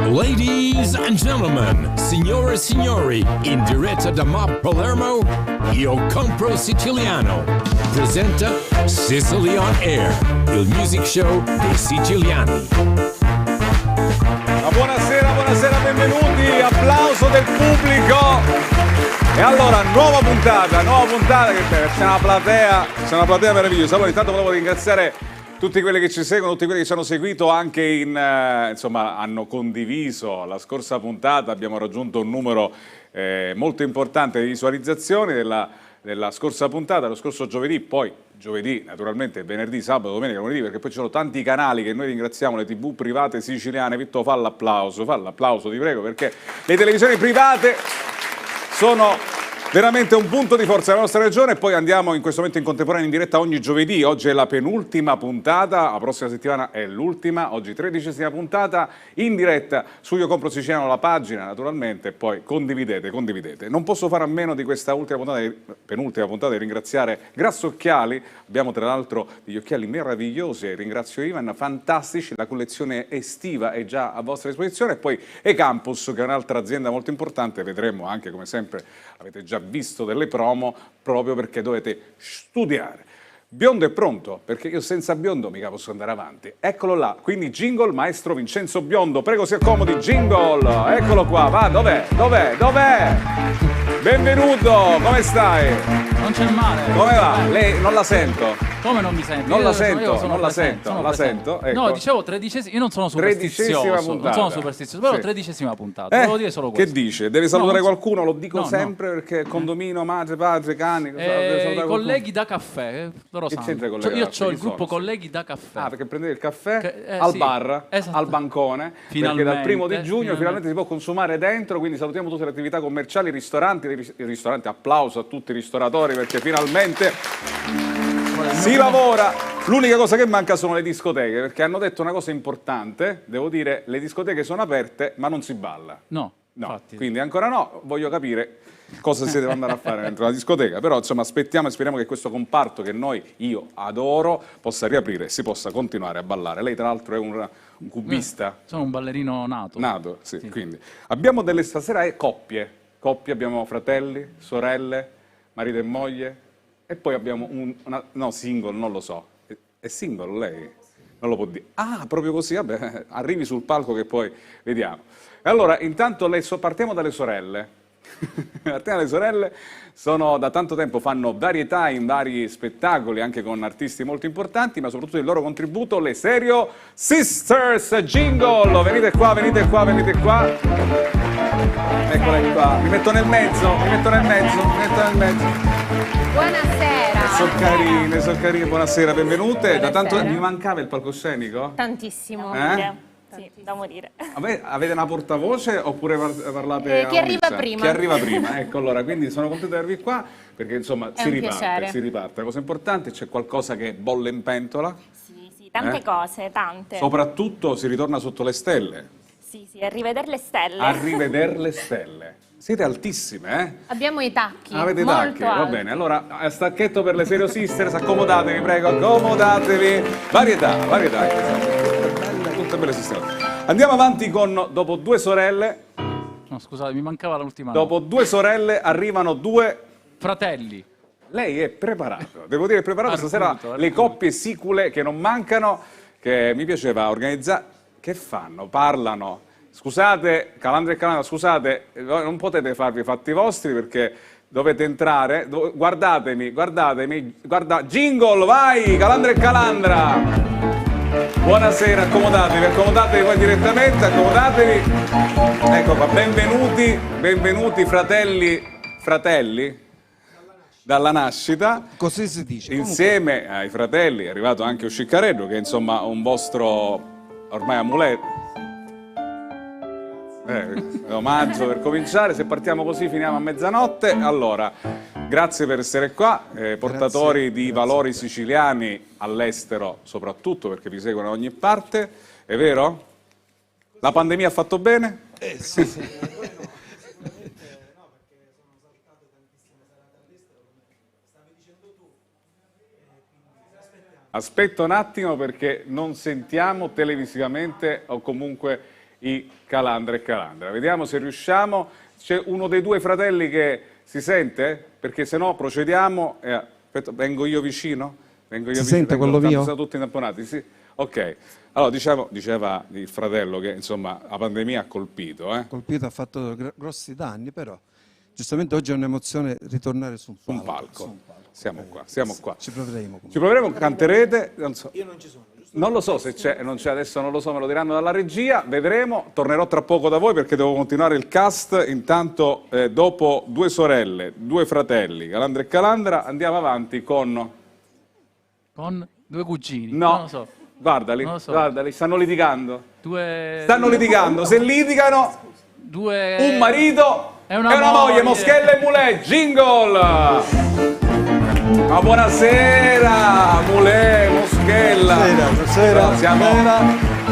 Ladies and gentlemen, signore e signori, in diretta da Mob Palermo, Io Compro Siciliano presenta Sicily on Air, il music show dei siciliani. Buonasera, benvenuti, applauso del pubblico. E allora, nuova puntata che c'è una platea meravigliosa. Allora, intanto volevo ringraziare tutti quelli che ci seguono, tutti quelli che ci hanno seguito anche insomma, hanno condiviso la scorsa puntata. Abbiamo raggiunto un numero molto importante di visualizzazioni della scorsa puntata, lo scorso giovedì, poi giovedì, naturalmente venerdì, sabato, domenica, lunedì, perché poi ci sono tanti canali che noi ringraziamo, le TV private siciliane. Vitto, fa l'applauso, ti prego, perché le televisioni private sono veramente un punto di forza della nostra regione. E poi andiamo in questo momento in contemporanea in diretta ogni giovedì. Oggi è la penultima puntata, la prossima settimana è l'ultima, oggi 13ª puntata in diretta su Io Compro Siciliano, la pagina naturalmente, e poi condividete. Non posso fare a meno di questa penultima puntata di ringraziare Grassocchiali. Abbiamo tra l'altro degli occhiali meravigliosi, ringrazio Ivan, fantastici, la collezione estiva è già a vostra disposizione. E poi E-Campus, che è un'altra azienda molto importante, vedremo anche, come sempre, avete già visto delle promo, proprio perché dovete studiare. Biondo è pronto, perché io senza Biondo mica posso andare avanti. Eccolo là, quindi jingle, maestro Vincenzo Biondo, prego si accomodi, jingle, eccolo qua, va, dov'è? Benvenuto, come stai? Non c'è male. Come va? Lei non la sento. Come non mi senti? Non la sento. Ecco. No, dicevo tredicesima, io non sono superstizioso. Non sono superstizioso, però sì. 13ª puntata. Volevo dire solo questo. Che dice? Deve salutare No, qualcuno, lo dico no, sempre, perché condomino, madre, padre, cani. Deve salutare colleghi da caffè, loro Che sanno. c'entra i colleghi Io da caffè? ho il Chi gruppo sono? colleghi da caffè. Ah, perché prendete il caffè sì, bar, esatto. al bancone, perché dal 1° giugno finalmente si può consumare dentro, quindi salutiamo tutte le attività commerciali, ristoranti, applauso a tutti i ristoratori, perché finalmente si lavora. L'unica cosa che manca sono le discoteche, perché hanno detto una cosa importante, devo dire, le discoteche sono aperte ma non si balla. No, infatti. Quindi ancora no, voglio capire cosa si deve andare a fare dentro la discoteca, però insomma aspettiamo e speriamo che questo comparto che io adoro possa riaprire e si possa continuare a ballare. Lei tra l'altro è un cubista. Sono un ballerino nato. Sì. Quindi abbiamo stasera coppie, abbiamo fratelli, sorelle, marito e moglie, e poi abbiamo single, non lo so. È single lei? Non lo può dire. Ah, proprio così, vabbè, arrivi sul palco che poi vediamo. E allora, intanto partiamo dalle sorelle. Le sorelle da tanto tempo fanno varietà in vari spettacoli, anche con artisti molto importanti, ma soprattutto il loro contributo, le Serio Sisters. Jingle, venite qua. Eccole qua, mi metto nel mezzo. Buonasera. Sono carine, buonasera, benvenute. Da tanto Buonasera. mi mancava il palcoscenico? Tantissimo. Sì, da morire. Avete una portavoce oppure parlate a chi arriva un'issa? prima. Chi arriva prima, ecco, allora, quindi sono contento di avervi qua, perché insomma È un piacere. si riparte. La cosa importante, c'è qualcosa che bolle in pentola. Sì, tante cose, tante. Soprattutto si ritorna sotto le stelle. Sì, a rivedere le stelle. A rivedere le stelle. Siete altissime, eh? Abbiamo i tacchi. Avete i molto tacchi, va alti. bene. Allora, a stacchetto per le Serio Sisters, accomodatevi, prego, accomodatevi. Varietà. Tutte belle sistemate. Andiamo avanti con, dopo due sorelle. No, scusate, mi mancava l'ultima. Dopo due sorelle arrivano due fratelli. Lei è preparato, devo dire preparato. Stasera le coppie sicule che non mancano, che mi piaceva organizzare. Che fanno? Parlano. Scusate, Calandra e Calandra, scusate, non potete farvi i fatti vostri perché dovete entrare. Guardatemi, jingle, vai, Calandra e Calandra. Buonasera, accomodatevi voi direttamente, accomodatevi. Ecco qua, benvenuti fratelli dalla nascita. Così si dice. Insieme ai fratelli è arrivato anche Usciccareddo, che è insomma un vostro ormai amuleto. Omaggio per cominciare, se partiamo così finiamo a mezzanotte. Allora, grazie per essere qua, portatori di valori siciliani all'estero soprattutto, perché vi seguono da ogni parte, è vero? La pandemia ha fatto bene? Sì. No, perché sono saltate tantissime serate all'estero, come stavi dicendo tu, Aspetta un attimo perché non sentiamo televisivamente o comunque i Calandra e Calandra. Vediamo se riusciamo. C'è uno dei due fratelli che si sente? Perché se no procediamo. Aspetta, vengo io vicino? Vengo io Si vicino. sente quello mio? Sono tutti tamponati, sì. Ok. Allora, diceva il fratello che insomma la pandemia ha colpito. Colpito, ha fatto grossi danni, però giustamente oggi è un'emozione ritornare su un palco. Siamo qua. Ci proveremo. Ci proveremo, canterete. Non so. Io non ci sono. Non lo so se c'è, non c'è adesso, non lo so, me lo diranno dalla regia, vedremo, tornerò tra poco da voi perché devo continuare il cast, intanto dopo due sorelle, due fratelli, Calandra e Calandra, andiamo avanti con... Con due cugini? No, non lo so. Guardali, guardali, stanno litigando. Stanno litigando, se litigano, un marito e una moglie, Moschella e Mulè, jingle! Ma buonasera, Mulè, Moschella. Buonasera.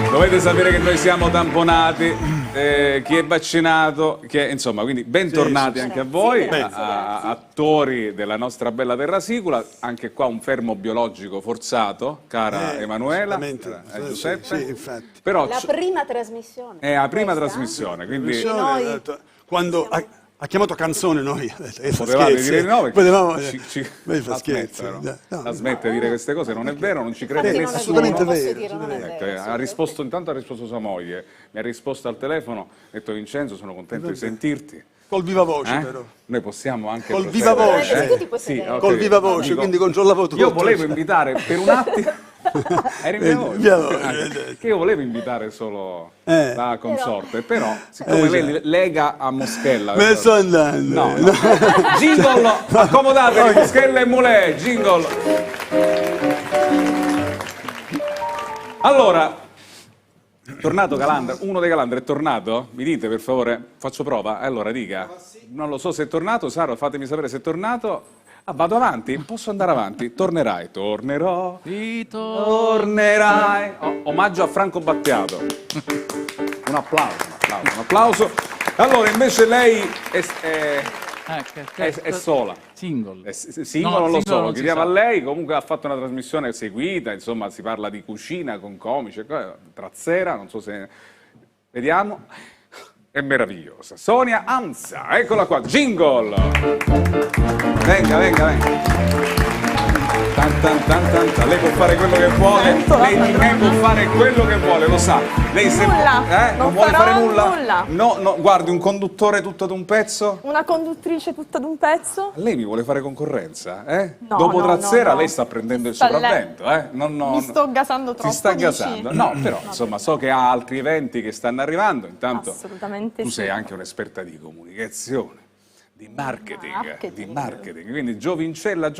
Dovete sapere che noi siamo tamponati, chi è vaccinato, insomma, quindi bentornati anche a voi, attori della nostra bella terra sicula, anche qua un fermo biologico forzato, cara Emanuela, Giuseppe. Sì, infatti. Però la prima trasmissione. È la prima trasmissione, quindi... Noi quando ha chiamato canzone noi potevate dire di no perché potevamo la smette di dire queste cose, non è vero, non ci crede nessuno. Assolutamente vero. Ha risposto sua moglie, mi ha risposto al telefono, ha detto Vincenzo sono contento di sentirti. Col viva voce però. Noi possiamo anche col viva voce. Col viva voce, quindi controllavo tutto. Io volevo invitare per un attimo eri che io volevo invitare solo la consorte, però siccome lei lega a Moschella me ne sto andando. No. Jingle, accomodatevi, Moschella e Mulè, jingle. Allora, tornato Calandra, uno dei Calandra è tornato? Mi dite per favore, faccio prova? Allora dica, non lo so se è tornato, Sara fatemi sapere se è tornato. Vado avanti? Posso andare avanti? Tornerai, tornerò, tornerai. Omaggio a Franco Battiato. Un applauso. Allora, invece lei è sola. Single. Single non lo so, chiediamo a lei, comunque ha fatto una trasmissione seguita, insomma si parla di cucina con comici, Trazzera, non so se... Vediamo. È meravigliosa. Sonia Anza, eccola qua, jingle! Venga. Lei può fare quello che vuole, lei può fare quello che vuole, lo sa. Lei non vuole fare nulla? No, guardi, un conduttore tutto d'un pezzo? Una conduttrice tutta d'un pezzo? Lei mi vuole fare concorrenza, No, dopo Trazzera no. lei sta prendendo il sopravvento, Mi sto gasando troppo. Si sta gasando? No, però insomma so che ha altri eventi che stanno arrivando, intanto assolutamente tu sei anche un'esperta di comunicazione, di marketing, quindi giovincella,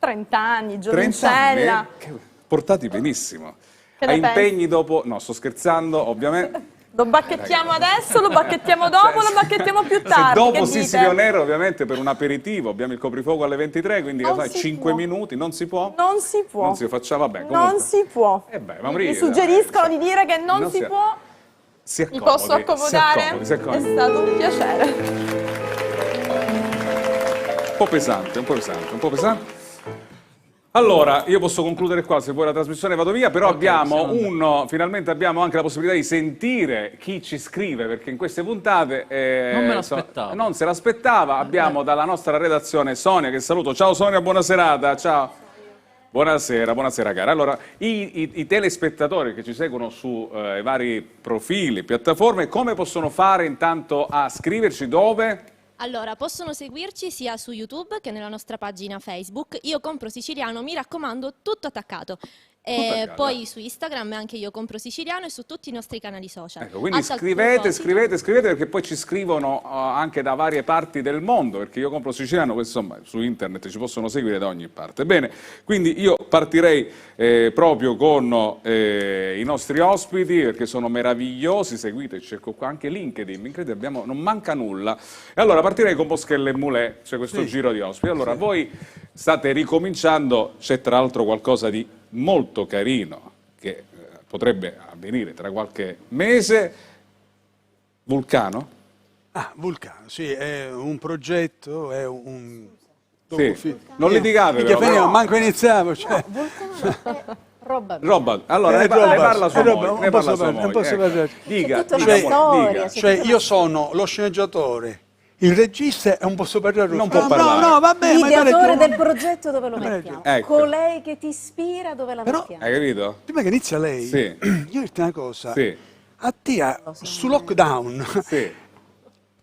30 anni, 30 giovincella. anni, portati benissimo. Che Ha ne impegni dopo, no sto scherzando ovviamente. Lo bacchettiamo adesso, lo bacchettiamo dopo, lo bacchettiamo più tardi. Dopo Sicilio Nero ovviamente per un aperitivo, abbiamo il coprifuoco alle 23, quindi 5 minuti, non si può? Non si può. Non si faccia, vabbè, comunque. Non si può. Mi suggeriscono di dire che non si può. Mi posso accomodare? Si accomodi. È stato un piacere. Un po' pesante. Allora, io posso concludere qua, se vuoi la trasmissione vado via, però finalmente abbiamo anche la possibilità di sentire chi ci scrive, perché in queste puntate non me l'aspettavo. Non se l'aspettava, abbiamo dalla nostra redazione Sonia, che saluto. Ciao Sonia, buona serata, ciao. Buonasera cara. Allora, i telespettatori che ci seguono su i vari profili, piattaforme, come possono fare intanto a scriverci dove? Allora, possono seguirci sia su YouTube che nella nostra pagina Facebook. Io compro siciliano, mi raccomando, tutto attaccato. E poi su Instagram anche Io compro siciliano e su tutti i nostri canali social. Ecco, quindi scrivete perché poi ci scrivono anche da varie parti del mondo, perché Io compro siciliano, insomma, su internet ci possono seguire da ogni parte. Bene, quindi io partirei proprio con i nostri ospiti, perché sono meravigliosi, seguite, cerco qua anche LinkedIn, incredibile, non manca nulla. E allora partirei con Moschella e Mulè, c'è questo giro di ospiti. Allora, voi state ricominciando, c'è tra l'altro qualcosa di molto carino che potrebbe avvenire tra qualche mese. Vulcano? Vulcano, sì, è un progetto, è un Sì. Non litigate, Che però. manco iniziamo. Cioè. Roba. Allora, ne parla sua moglie. Ne parla sua Non posso moglie. parlare. Dica, tutta una storia. Cioè, io sono lo sceneggiatore, il regista è un po' super Non può parlare. No, va bene. L'ideatore del progetto dove lo mettiamo? Ecco. Colei che ti ispira dove la mettiamo? Hai capito? Prima che inizia lei, Sì. io dirti una cosa. Sì. A te, su lockdown, Sì.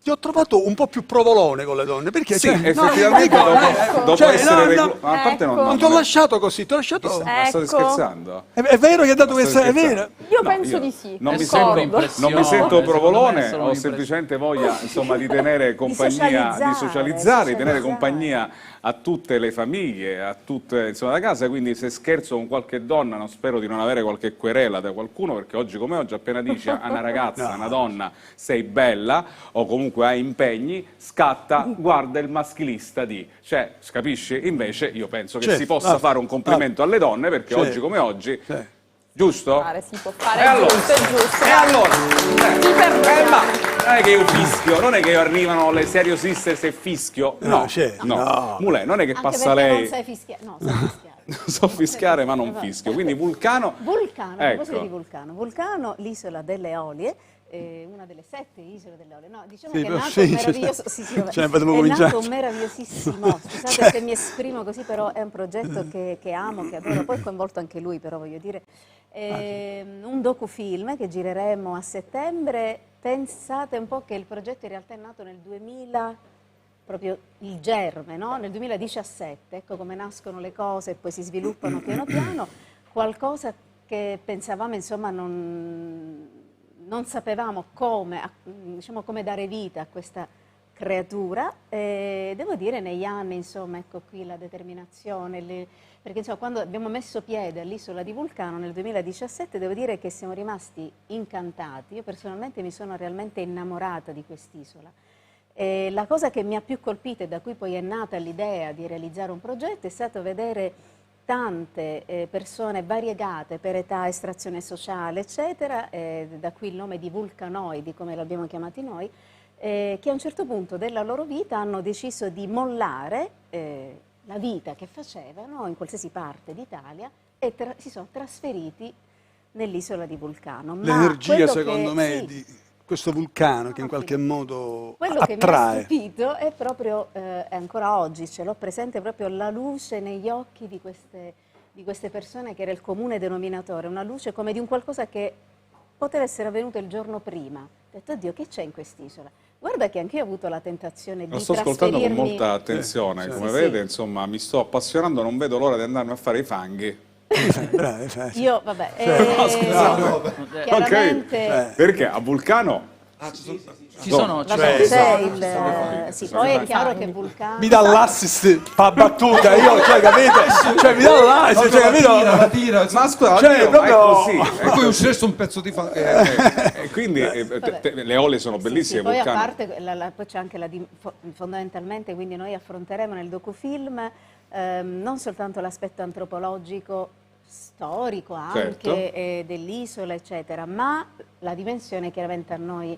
ti ho trovato un po' più provolone con le donne, perché Sì, cioè, effettivamente dopo Cioè, essere no, recluso. A parte non ti ho lasciato così, ti ho lasciato. Ma state scherzando? È vero che ha dato Ma questa, state è vero. scherzando? Io No, penso di sì. Non mi D'accordo. sento provolone, Secondo me è solo ho un'impressione. semplicemente voglia, insomma, di tenere compagnia, di socializzare, di tenere compagnia a tutte le famiglie, a tutte, insomma, la casa, quindi se scherzo con qualche donna non spero di non avere qualche querela da qualcuno, perché oggi come oggi appena dici a una ragazza, a una donna, sei bella o comunque hai impegni, scatta, guarda il maschilista di, cioè, capisci? Invece io penso che Certo, si possa fare un complimento alle donne, perché Certo. oggi come oggi, giusto? Si può fare, E allora? giusto, è giusto. E allora? perdoniamo. Ma non è che io fischio, non è che arrivano le Serio Sisters e fischio, no, certo, no. no. Mulè, non è che Anche passa perché lei, non sai fischiare. No, sai fischiare. so fischiare ma non fischio, quindi Vulcano, Vulcano, a proposito ecco. di Vulcano. Vulcano, l'isola delle Eolie, una delle 7 isole delle Eolie. No, diciamo Sì, che è però nato sì, un meraviglioso... Sì, cioè, potremmo è cominciare. nato un meravigliosissimo... Scusate se mi esprimo così, però è un progetto che amo, che adoro. Poi è coinvolto anche lui, però voglio dire... un docufilm che gireremo a settembre. Pensate un po' che il progetto in realtà è nato nel 2000, proprio il germe, no? Nel 2017, ecco come nascono le cose e poi si sviluppano piano piano, qualcosa che pensavamo, insomma, non sapevamo come, diciamo, come dare vita a questa creatura. Devo dire negli anni, insomma, ecco qui la determinazione, perché insomma, quando abbiamo messo piede all'isola di Vulcano nel 2017, devo dire che siamo rimasti incantati. Io personalmente mi sono realmente innamorata di quest'isola. La cosa che mi ha più colpito e da cui poi è nata l'idea di realizzare un progetto è stato vedere tante persone variegate per età, estrazione sociale, eccetera, da qui il nome di vulcanoidi, come l'abbiamo chiamati noi, che a un certo punto della loro vita hanno deciso di mollare la vita che facevano in qualsiasi parte d'Italia e si sono trasferiti nell'isola di Vulcano. L'energia, secondo me, di questo vulcano che in qualche modo quello attrae. che mi ha stupito è proprio, ancora oggi ce l'ho presente, proprio la luce negli occhi di queste persone, che era il comune denominatore, una luce come di un qualcosa che poteva essere avvenuto il giorno prima. Ho detto, oddio, che c'è in quest'isola? Guarda che anch'io ho avuto la tentazione di Lo sto ascoltando con trasferirmi... molta attenzione, Sì, come sì, vede, sì. insomma, mi sto appassionando, non vedo l'ora di andarmi a fare i fanghi. Io, vabbè, chiaramente... Perché a Vulcano... Ci sono, sì, poi è chiaro che Vulcano... Mi dà l'assist, fa battuta, io, cioè, capito? Cioè, mi dà l'assist, cioè, capito? La tira, Ma scusa, cioè, oddio, proprio... è così. E poi uscisse un pezzo di E quindi le olle sono bellissime, poi a Vulcano. parte, poi c'è anche fondamentalmente, quindi noi affronteremo nel docufilm non soltanto l'aspetto antropologico, storico anche dell'isola, eccetera, ma la dimensione chiaramente a noi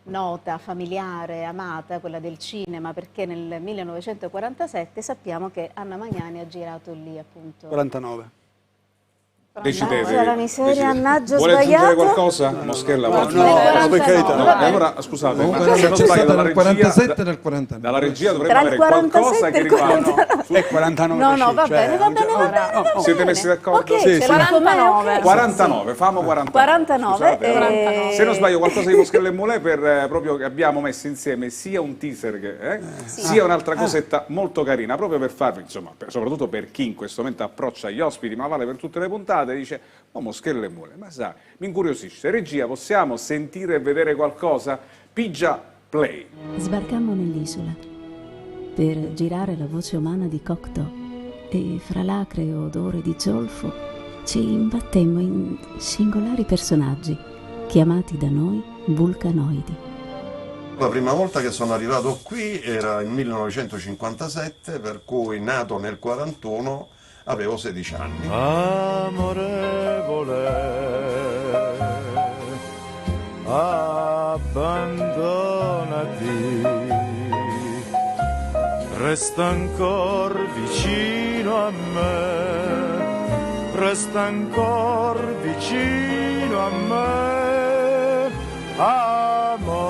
nota, familiare, amata, quella del cinema, perché nel 1947 sappiamo che Anna Magnani ha girato lì, appunto. 49. Decidete. La miseria, annaggia, Vuole aggiungere sbagliato. qualcosa? Moschella, no, per carità. No, allora, scusate, Comunque ma se non sbaglio dalla nel regia, 47 e nel 49. dalla regia dovremmo Tra il avere qualcosa 47 che e il riguarda... 49. È 49. No, va cioè, bene, va bene, va bene, va bene. Siete messi d'accordo? Ok, Sì, ce sì. l'ha con me, 49. ok. 49, famo 49. 49, Scusate, se non sbaglio qualcosa di Moschella e Mulè, per proprio che abbiamo messo insieme sia un teaser che sia un'altra cosetta molto carina, proprio per farvi, insomma, soprattutto per chi in questo momento approccia gli ospiti, ma vale per tutte le puntate, dice, oh, Moschella e Mulè, ma sai, mi incuriosisce. Regia, possiamo sentire e vedere qualcosa? Pigia play. Sbarcammo nell'isola per girare la voce umana di Cocteau e fra lacre e odore di zolfo ci imbattemmo in singolari personaggi chiamati da noi vulcanoidi. La prima volta che sono arrivato qui era nel 1957, per cui nato nel 41 avevo 16 anni. Amorevole, abbandonati, Resta ancora vicino a me, resta ancora vicino a me, amore.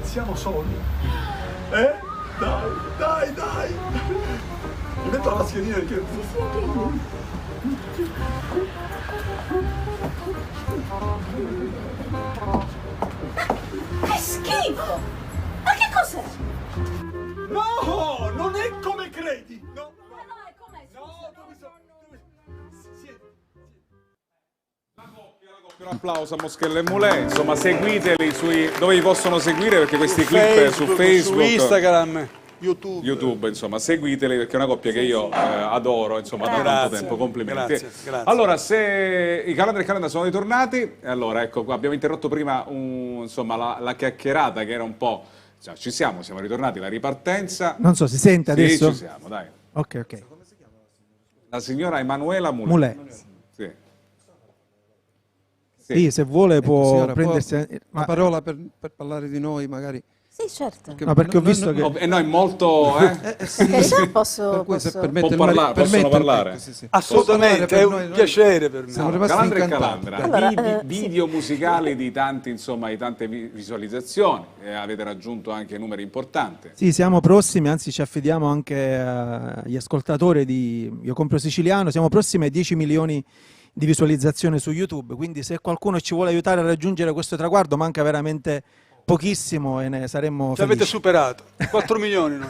Siamo soli? Dai! Mi metto la mascherina perché... Che schifo! Ma che cos'è? No, non è come credi! No, è come? Un applauso a Moschella e Mulè, insomma seguiteli dove vi possono seguire perché questi clip su Facebook, su Instagram, YouTube, insomma seguiteli perché è una coppia che io adoro, insomma da tanto tempo, complimenti. Grazie. Allora se i Calandra e Calenda sono ritornati, allora ecco qua, abbiamo interrotto prima la chiacchierata che era un po', cioè, siamo ritornati, la ripartenza. Non so, si sente adesso? Sì, ci siamo, dai. Ok. La signora Emanuela Mulè. Sì. Sì, se vuole può prendersi una parola per parlare di noi, magari. Sì, certo. Perché ho visto che... E noi molto... Sì. Posso possono parlare. Sì. Assolutamente, è un piacere per me. Calandra e Calandra, video musicali di tante visualizzazioni, avete raggiunto anche numeri importanti. Sì, siamo prossimi, anzi ci affidiamo anche agli ascoltatori di Io Compro Siciliano, siamo prossimi ai 10 milioni di visualizzazione su YouTube, quindi se qualcuno ci vuole aiutare a raggiungere questo traguardo manca veramente pochissimo e ne saremmo felici. Ci avete superato, 4 milioni. No?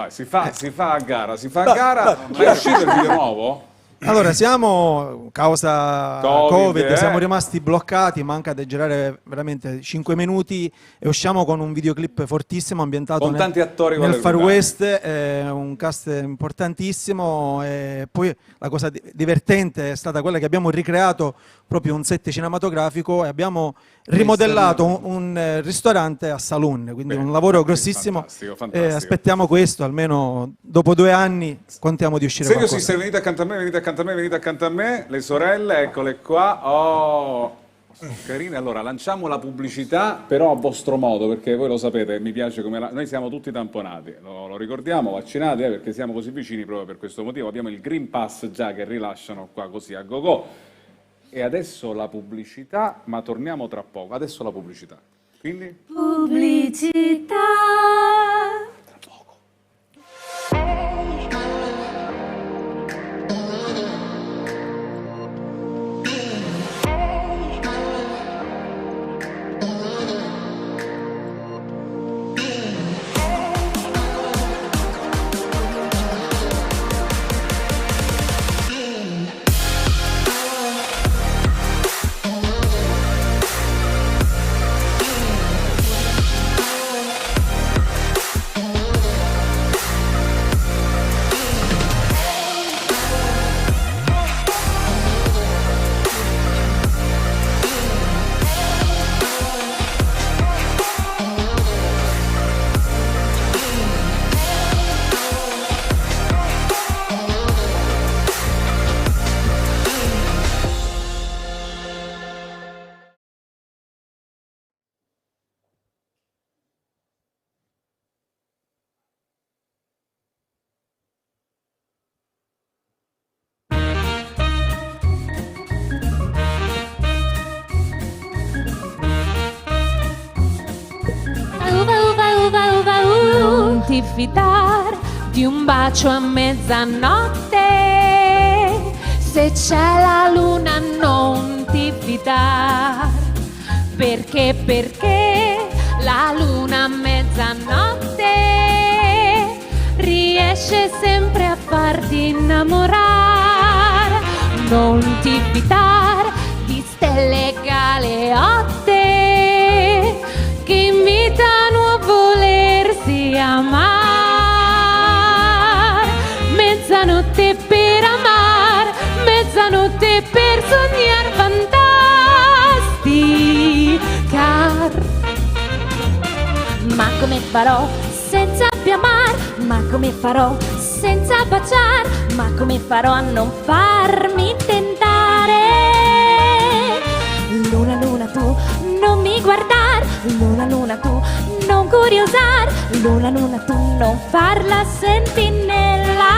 Si fa a gara, ma è uscito il video nuovo? Allora, siamo, causa Covid, siamo rimasti bloccati, manca da girare veramente 5 minuti e usciamo con un videoclip fortissimo ambientato tanti attori nel Far West, un cast importantissimo e poi la cosa divertente è stata quella che abbiamo ricreato proprio un set cinematografico e abbiamo rimodellato un ristorante a saloon, quindi un lavoro grossissimo. Fantastico. Aspettiamo questo, almeno dopo 2 anni contiamo di uscire Sergio qualcosa. Sister, venite accanto a me, le sorelle, eccole qua. Oh, carine. Allora, lanciamo la pubblicità, però a vostro modo, perché voi lo sapete, mi piace come noi siamo tutti tamponati, lo ricordiamo, vaccinati, perché siamo così vicini proprio per questo motivo. Abbiamo il Green Pass già che rilasciano qua così a go-go. E adesso la pubblicità, ma torniamo tra poco. Adesso la pubblicità. Quindi? Pubblicità. Tra poco. Non ti fidar di un bacio a mezzanotte, se c'è la luna non ti fidar, perché la luna a mezzanotte riesce sempre a farti innamorare. Non ti fidar di stelle galeotte che invitano a volersi amar. Mezzanotte per amar, mezzanotte per sognare fantastica. Ma come farò senza più amar? Ma come farò senza baciar? Ma come farò a non farmi tentare? Luna, luna tu non mi guardar, luna luna tu non curiosar, luna luna tu non far la sentinella.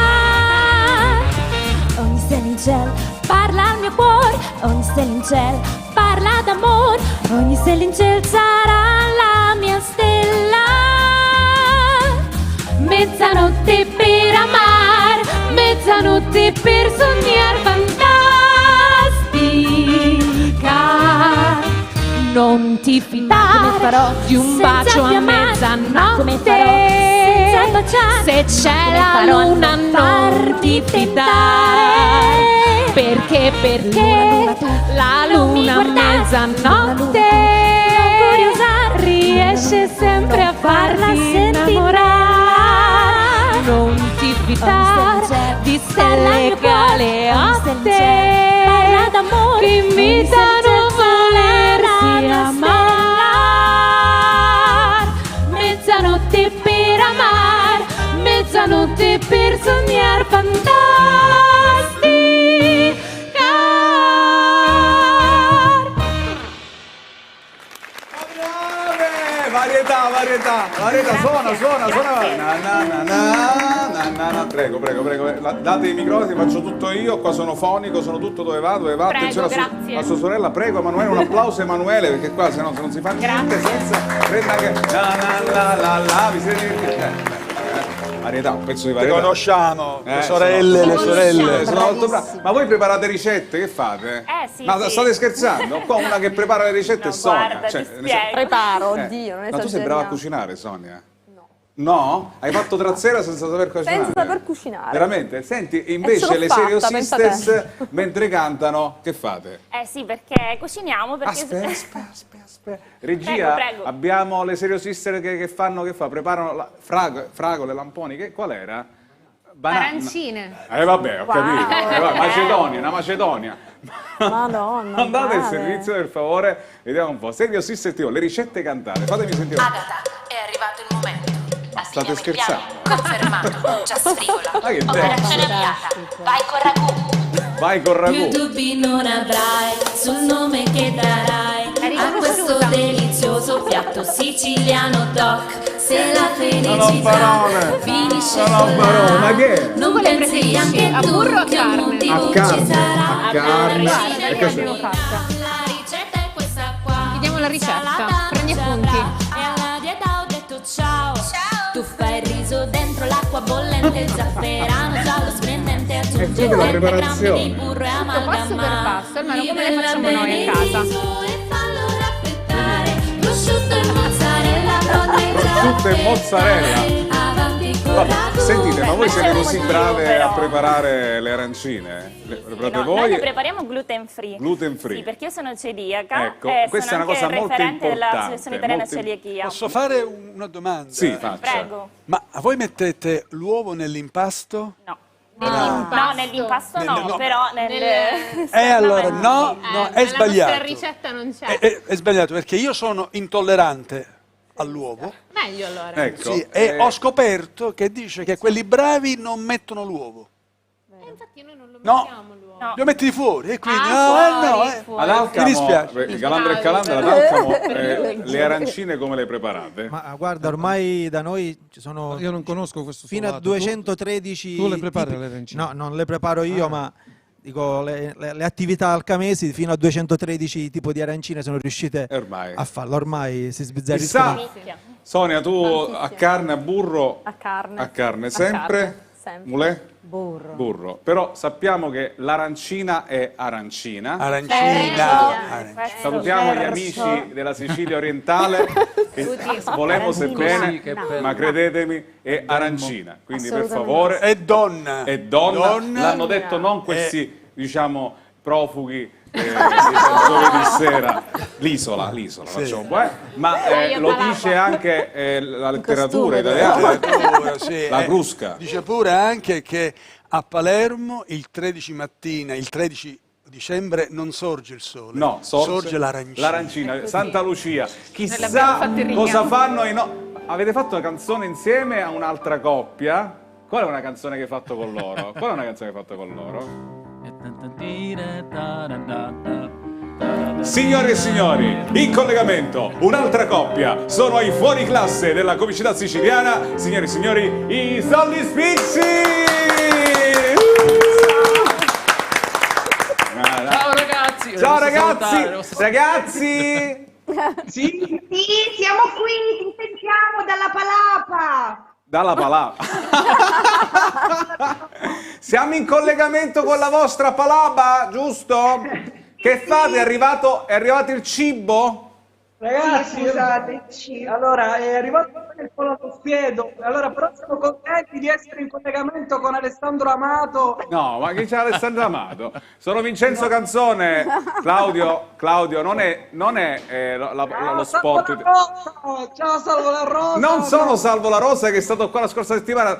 Ogni stella in ciel parla al mio cuore, ogni stella in ciel parla d'amor, ogni stella in ciel sarà la mia stella. Mezzanotte per amar, mezzanotte per sognar fantastica. Non ti fidare di un bacio a mezzanotte, se c'è la luna non ti fidare, perché la luna a mezzanotte riesce sempre a farti innamorare. Non ti fidare di stelle galeotte che invitano a volersi amar. Mezzanotte per amar, mezzanotte per sognar fantastica. Varietà, suona. Prego. Date i microfoni, faccio tutto io, qua sono fonico, sono tutto dove va. Prego, Attenzione grazie. a sua sorella, prego Emanuele, un applauso a Emanuele, perché qua se no non si fa niente senza prenda anche vi siete varietà, un pezzo di varietà. Le conosciamo, le sorelle. Sono molto bravi. Ma voi preparate ricette, che fate? Sì. Ma state scherzando? Qua una che prepara le ricette è Sonia. Guarda, ti spiego. Preparo, oddio, non Ma tu sei brava a cucinare, Sonia? No? Hai fatto trazzera senza saper cucinare? Senza saper cucinare. Veramente? Senti, invece le Serio Sisters, mentre cantano, che fate? Sì, perché cuciniamo, perché... Aspetta. Regia, Prego. abbiamo le Serio Sisters che fanno, preparano fragole, lamponi, qual era? Arancine. Vabbè, ho capito. Una Macedonia. Madonna. Andate il servizio, per favore, vediamo un po'. Serio Sister TV, le ricette cantate, fatemi sentire. Agata, è arrivato il momento. State scherzando? Confermato, just frivola. Ma che Operazione avviata. Vai con ragù. Vai con ragù. Più dubbi non avrai sul nome che darai a questo delizioso piatto siciliano doc. Se la felicità finisce con la, ma che? non pensi anche a tu burro o a che un carne? motivo A carne, ci sarà. a carne. La E questo- ricetta è questa qua. Chiediamo la ricetta. Prendi appunti. E alla dieta ho detto ciao. Tu fai il riso dentro l'acqua bollente, zafferano giallo splendente, aggiungi quella la 20 grammi preparazione. di burro e Passo per amalgama. passo, almeno come le facciamo noi a casa. E fallo raffreddare, prosciutto e mozzarella, broda e Prosciutto e mozzarella. avanti con Vabbè, ragù. sentite, ma voi siete così brave però. a preparare le arancine? Le preparate No, noi voi? le prepariamo gluten free. Gluten free. Sì, perché io sono celiaca Ecco, e questa è sono una cosa anche molto referente della importante, Associazione Italiana molto- Celiachia. Posso fare una domanda? Sì, faccia. Prego. Ma voi mettete l'uovo nell'impasto? No. Nell'impasto. No, nell'impasto no, però nel... Allora, no, è sbagliato. La ricetta non c'è. È sbagliato perché io sono intollerante all'uovo. Meglio allora. Ecco. Sì, e ho scoperto che dice che quelli bravi non mettono l'uovo. Infatti noi non lo No. mettiamo l'uovo. No. Lo metti di fuori e quindi fuori. Ad Alcamo, Mi dispiace. il Calandra e Calandra, ad Alcamo, le arancine come le preparate? Ma guarda, ormai da noi ci sono Io non conosco questo fino a salato. 213 Tu le prepari tipi- le arancine? No, non le preparo io, ma dico le attività alcamesi fino a 213 tipi di arancine sono riuscite Ormai. a farlo. Ormai si sbizzarriscono. Chissà, Sonia, tu a carne, a burro? A carne. A carne, sempre? carne, sempre. Mulè? Burro. Burro. Però sappiamo che l'arancina è arancina. arancina. Salutiamo gli amici della Sicilia orientale che volemo bene, ma credetemi è arancina. Quindi per favore È donna. è donna. L'hanno detto non questi diciamo profughi giovedì sera. L'isola facciamo un po', ma lo dice anche la letteratura italiana, la Crusca. Dice pure anche che a Palermo il 13 mattina, il 13 dicembre non sorge il sole, No, sorge l'arancina. l'arancina. Santa Lucia. l'abbiamo Chissà fatto in cosa richiamo. fanno Avete fatto una canzone insieme a un'altra coppia? Qual è una canzone che hai fatto con loro? Qual è una canzone che hai fatto con loro? Signore e signori, in collegamento un'altra coppia, sono ai fuori classe della comicità siciliana, signore e signori, i Soldi Spicci! Ciao ragazzi! Ciao ragazzi! Ragazzi! Sì, siamo qui, ti sentiamo dalla Palapa! Dalla Palapa. Siamo in collegamento con la vostra Palapa, giusto? Che fate? È arrivato il cibo? Ragazzi, scusate, allora è arrivato il pollo spiedo, allora però siamo contenti di essere in collegamento con Alessandro Amato. No, ma chi c'è Alessandro Amato? Sono Vincenzo Canzone. Claudio, non è lo spot. Ciao Salvo La Rosa. Non sono Salvo La Rosa che è stato qua la scorsa settimana.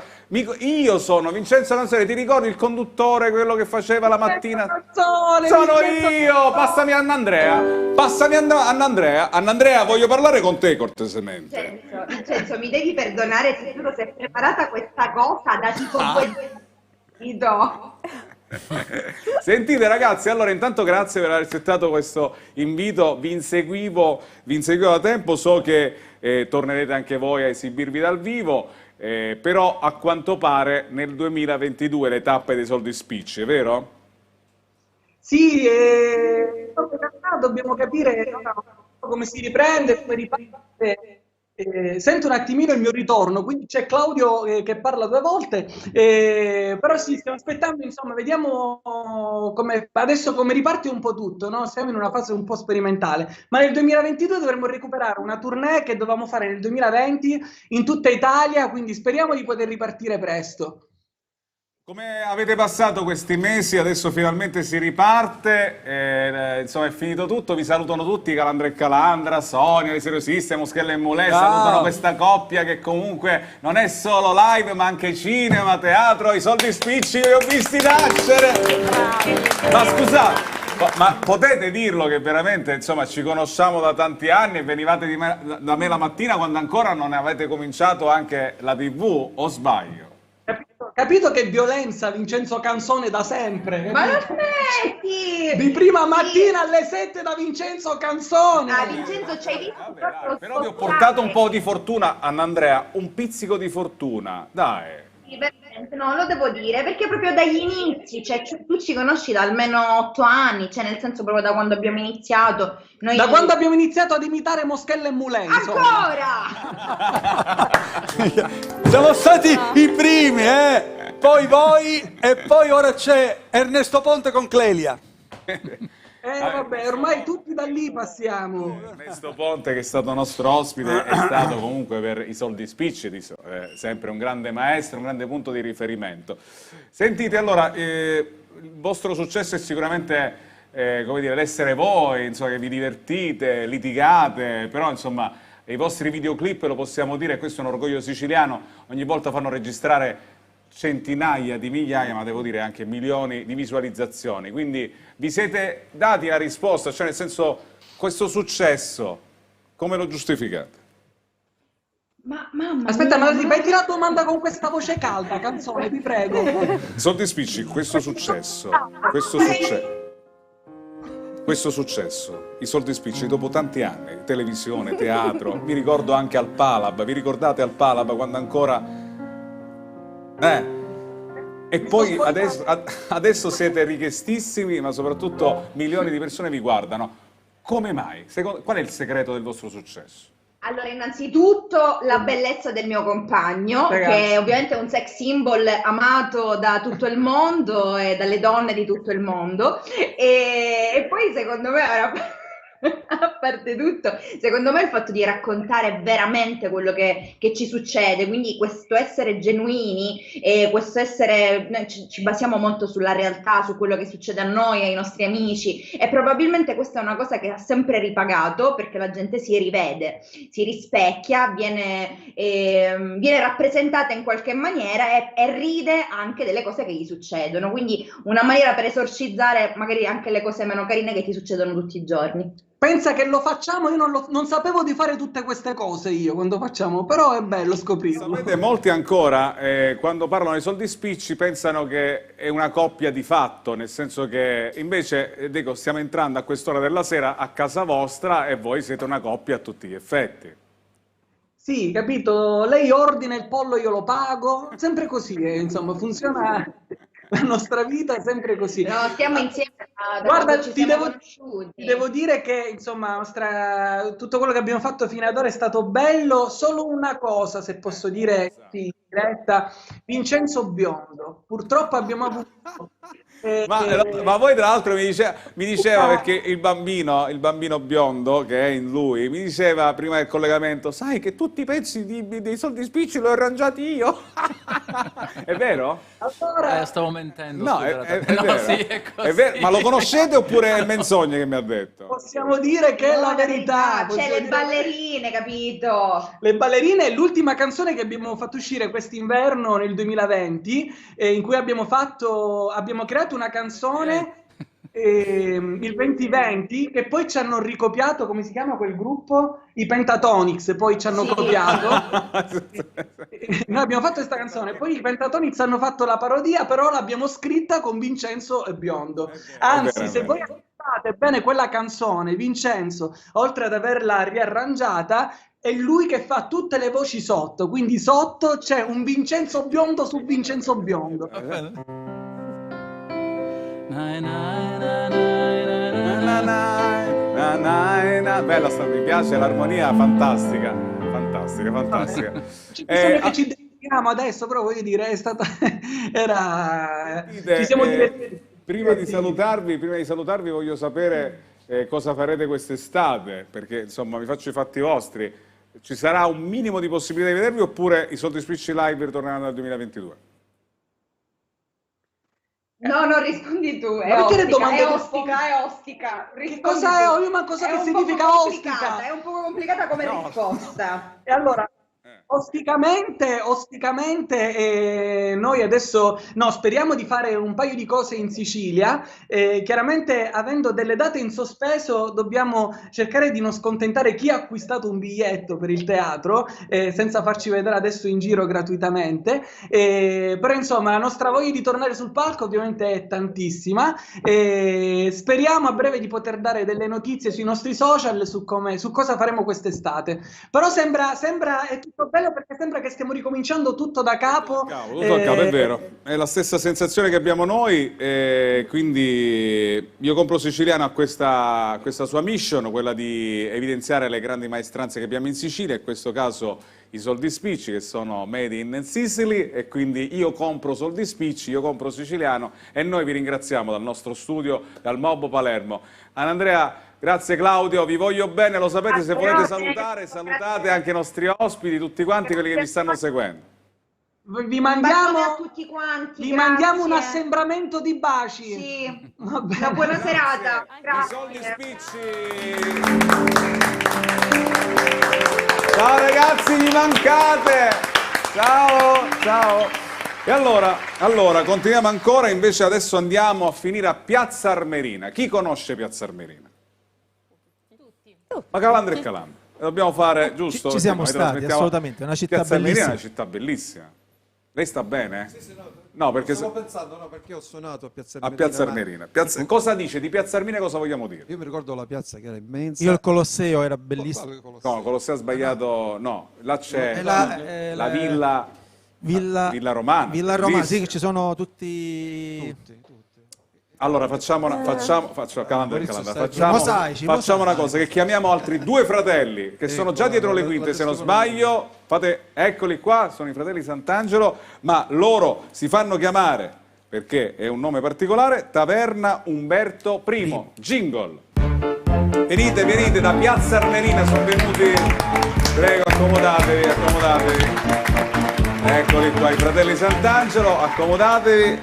Io sono Vincenzo Canzone, ti ricordi il conduttore, quello che faceva la mattina? Sono io! Passami a Andrea. Passami a Andrea. Andrea, voglio parlare con te cortesemente. Vincenzo, mi devi perdonare se tu sei preparata questa cosa da tipo 2 Sentite ragazzi, allora intanto grazie per aver accettato questo invito, vi inseguivo da tempo, so che tornerete anche voi a esibirvi dal vivo, però a quanto pare nel 2022 le tappe dei Soldi Spicci, è vero? Sì, dobbiamo capire come si riprende, come riparte. Sento un attimino il mio ritorno, quindi c'è Claudio che parla 2 volte, però sì, stiamo aspettando, insomma, vediamo adesso come riparte un po' tutto, no? Siamo in una fase un po' sperimentale, ma nel 2022 dovremo recuperare una tournée che dovevamo fare nel 2020 in tutta Italia, quindi speriamo di poter ripartire presto. Come avete passato questi mesi? Adesso finalmente si riparte, insomma è finito tutto, vi salutano tutti, Calandra e Calandra, Sonia, Le Seriosiste, Moschella e Mulè, salutano questa coppia che comunque non è solo live ma anche cinema, teatro, i Soldi Spicci li ho visti nascere! Ma scusate, ma potete dirlo che veramente insomma ci conosciamo da tanti anni e venivate da me la mattina quando ancora non avete cominciato anche la TV, o sbaglio? Capito che violenza Vincenzo Canzone da sempre. Ma lo smetti! Di prima mattina alle 7 da Vincenzo Canzone. Ah, Vincenzo, ci hai visto proprio però vi ho portato un po' di fortuna, Andrea, un pizzico di fortuna, dai. Sì, veramente, no, lo devo dire, perché proprio dagli inizi, cioè tu ci conosci da almeno 8 anni, cioè nel senso proprio da quando abbiamo iniziato. Noi... Da quando abbiamo iniziato ad imitare Moschella e Mulè. Ancora! Siamo stati i primi, poi voi e poi ora c'è Ernesto Ponte con Clelia. Vabbè, ormai tutti da lì passiamo. Ernesto Ponte, che è stato nostro ospite, è stato comunque per i Soldi Spicci, sempre un grande maestro, un grande punto di riferimento. Sentite, allora, il vostro successo è sicuramente, come dire, l'essere voi, insomma, che vi divertite, litigate, però insomma i vostri videoclip, lo possiamo dire, questo è un orgoglio siciliano, ogni volta fanno registrare centinaia di migliaia, ma devo dire anche milioni di visualizzazioni, quindi vi siete dati la risposta, cioè nel senso, questo successo, come lo giustificate? Ma mamma aspetta, mia, ma ripeti la domanda con questa voce calda, Canzone, ti prego. Soldi Spicci, questo successo, i Soldi Spicci dopo tanti anni, televisione, teatro, mi ricordo anche al Palab, vi ricordate al Palab quando ancora... E poi adesso siete richiestissimi, ma soprattutto milioni di persone vi guardano. Come mai? Qual è il segreto del vostro successo? Allora, innanzitutto la bellezza del mio compagno, che ovviamente è un sex symbol amato da tutto il mondo e dalle donne di tutto il mondo. E poi secondo me, a parte tutto, secondo me il fatto di raccontare veramente quello che ci succede, quindi questo essere genuini e questo essere, noi ci basiamo molto sulla realtà, su quello che succede a noi, ai nostri amici, e probabilmente questa è una cosa che ha sempre ripagato, perché la gente si rivede, si rispecchia, viene rappresentata in qualche maniera e ride anche delle cose che gli succedono, quindi una maniera per esorcizzare magari anche le cose meno carine che ti succedono tutti i giorni. pensa che lo facciamo, io non sapevo di fare tutte queste cose io quando facciamo, però è bello scoprirlo. Sapete, molti ancora, quando parlano di soldi spicci, pensano che è una coppia di fatto, nel senso che invece, dico, stiamo entrando a quest'ora della sera a casa vostra e voi siete una coppia a tutti gli effetti. Sì, capito? Lei ordina il pollo, io lo pago, sempre così, insomma, funziona la nostra vita è sempre così. No, stiamo insieme da Guarda, quando ci siamo conosciuti. ti devo dire che, insomma, tutto quello che abbiamo fatto fino ad ora è stato bello, solo una cosa, se posso dire, sì, in diretta, Vincenzo Biondo. Purtroppo abbiamo avuto... Ma voi tra l'altro mi diceva perché il bambino biondo che è in lui mi diceva prima del collegamento, sai che tutti i pezzi dei soldi spicci li ho arrangiati io. È vero? Allora... stavo mentendo. No, scusa, è vero. Sì, è così. È vero. Ma lo conoscete oppure è menzogne che mi ha detto? Possiamo dire che è la verità. C'è le ballerine, capito? Le ballerine è l'ultima canzone che abbiamo fatto uscire quest'inverno nel 2020, in cui abbiamo creato una canzone il 2020 che poi ci hanno ricopiato, come si chiama quel gruppo? I Pentatonix, poi ci hanno copiato. Noi abbiamo fatto questa canzone, poi i Pentatonix hanno fatto la parodia, però l'abbiamo scritta con Vincenzo Biondo. Anzi, se voi ascoltate bene quella canzone, Vincenzo, oltre ad averla riarrangiata, è lui che fa tutte le voci sotto, quindi sotto c'è un Vincenzo Biondo su Vincenzo Biondo. Bella, mi piace l'armonia, fantastica. Ci ci dedichiamo adesso, però voglio dire, è stata ci siamo divertiti. Prima di salutarvi voglio sapere cosa farete quest'estate, perché insomma vi faccio i fatti vostri. Ci sarà un minimo di possibilità di vedervi oppure i soldi spicci live ritorneranno nel 2022? No, non rispondi tu, è perché le domande è ostica. Che cosa è? Ma cosa che significa ostica? È un po' complicata come risposta. E allora, osticamente noi adesso speriamo di fare un paio di cose in Sicilia. Chiaramente, avendo delle date in sospeso, dobbiamo cercare di non scontentare chi ha acquistato un biglietto per il teatro, senza farci vedere adesso in giro gratuitamente. Però insomma, la nostra voglia di tornare sul palco ovviamente è tantissima. Speriamo a breve di poter dare delle notizie sui nostri social su cosa faremo quest'estate. Però sembra è tutto bello, perché sembra che stiamo ricominciando tutto da capo. Tutto da capo, è vero. È la stessa sensazione che abbiamo noi, quindi Io Compro Siciliano ha questa sua mission, quella di evidenziare le grandi maestranze che abbiamo in Sicilia, in questo caso i soldi spicci, che sono made in Sicily, e quindi io compro soldi spicci, io compro siciliano, e noi vi ringraziamo dal nostro studio, dal Mobbo Palermo. Andrea, grazie Claudio, vi voglio bene, lo sapete, se volete salutare, salutate anche i nostri ospiti, tutti quanti quelli che vi stanno seguendo. Vi mandiamo a tutti quanti. Vi mandiamo un assembramento di baci. Sì. Una buona serata. Grazie. I soldi spicci. Ciao ragazzi, mi mancate. Ciao. E allora, continuiamo ancora, invece adesso andiamo a finire a Piazza Armerina. Chi conosce Piazza Armerina? Tutti. Ma Calandra e Calandra. Dobbiamo fare, giusto? Ci siamo stati, assolutamente, è una città Piazza Armerina è bellissima. una città bellissima. Lei sta bene? Sì, no, perché stavo pensando, perché ho suonato a Piazza Armerina. A Piazza Armerina. Cosa dice di Piazza Armerina, cosa vogliamo dire? Io mi ricordo la piazza che era immensa. Io il Colosseo era bellissimo. No, il Colosseo ha sbagliato, no, là c'è la Villa Romana. Villa Romana, sì, che ci sono tutti. Allora facciamo una cosa, che chiamiamo altri due fratelli che sono già dietro le quinte, se non sbaglio, eccoli qua, sono i fratelli Sant'Angelo, ma loro si fanno chiamare, perché è un nome particolare, Taverna Umberto I. Jingle. Venite da Piazza Armerina, sono venuti, prego, accomodatevi. Eccoli qua, i fratelli Sant'Angelo, accomodatevi.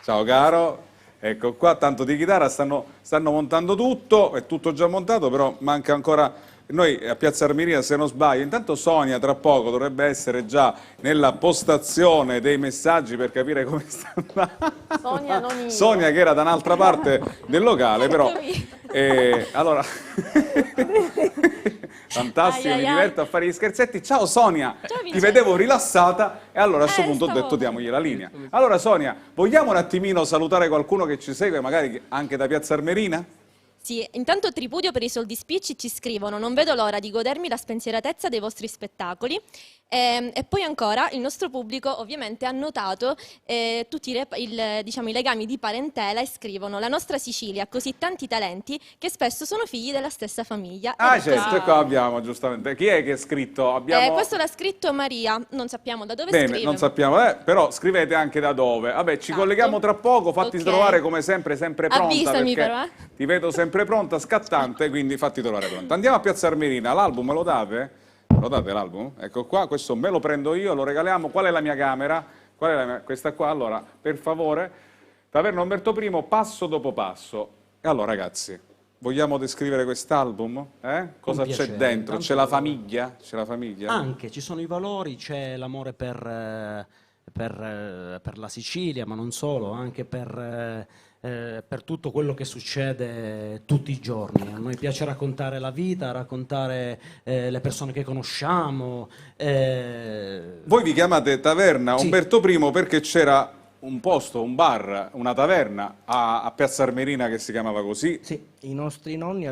Ciao caro. Ecco qua, tanto di chitarra, stanno montando tutto, è tutto già montato, però manca ancora noi a Piazza Armerina, se non sbaglio, intanto Sonia tra poco dovrebbe essere già nella postazione dei messaggi per capire come sta andando. Sonia, non io. Sonia che era da un'altra parte del locale, però... allora... Fantastico, mi diverto a fare gli scherzetti. Ciao Sonia, ti vedevo rilassata e allora a questo punto ho detto diamogli la linea. Allora Sonia, vogliamo un attimino salutare qualcuno che ci segue, magari anche da Piazza Armerina? Sì, intanto tripudio per i soldi spicci, ci scrivono: non vedo l'ora di godermi la spensieratezza dei vostri spettacoli. E poi ancora il nostro pubblico ovviamente ha notato tutti i legami di parentela e scrivono: la nostra Sicilia ha così tanti talenti che spesso sono figli della stessa famiglia. Certo, e qua abbiamo giustamente. Chi è che ha scritto? Questo l'ha scritto Maria, non sappiamo da dove scrive. Non sappiamo, però scrivete anche da dove. Vabbè, ci colleghiamo tra poco, fatti trovare come sempre pronta. Avvisami però. Ti vedo sempre pronta, scattante, quindi fatti trovare pronta. Andiamo a Piazza Armerina, l'album me lo date? Lo date l'album? Ecco qua, questo me lo prendo io, lo regaliamo. Qual è la mia camera? Qual è questa qua? Allora, per favore, Taverna Umberto I, passo dopo passo. E allora ragazzi, vogliamo descrivere quest'album? Cosa c'è dentro? C'è la famiglia? C'è la famiglia? Anche, ci sono i valori, c'è l'amore per la Sicilia, ma non solo, anche per tutto quello che succede tutti i giorni. A noi piace raccontare la vita, raccontare le persone che conosciamo. Voi vi chiamate Taverna Umberto I perché c'era un posto, un bar, una taverna a Piazza Armerina che si chiamava così? Sì, i nostri nonni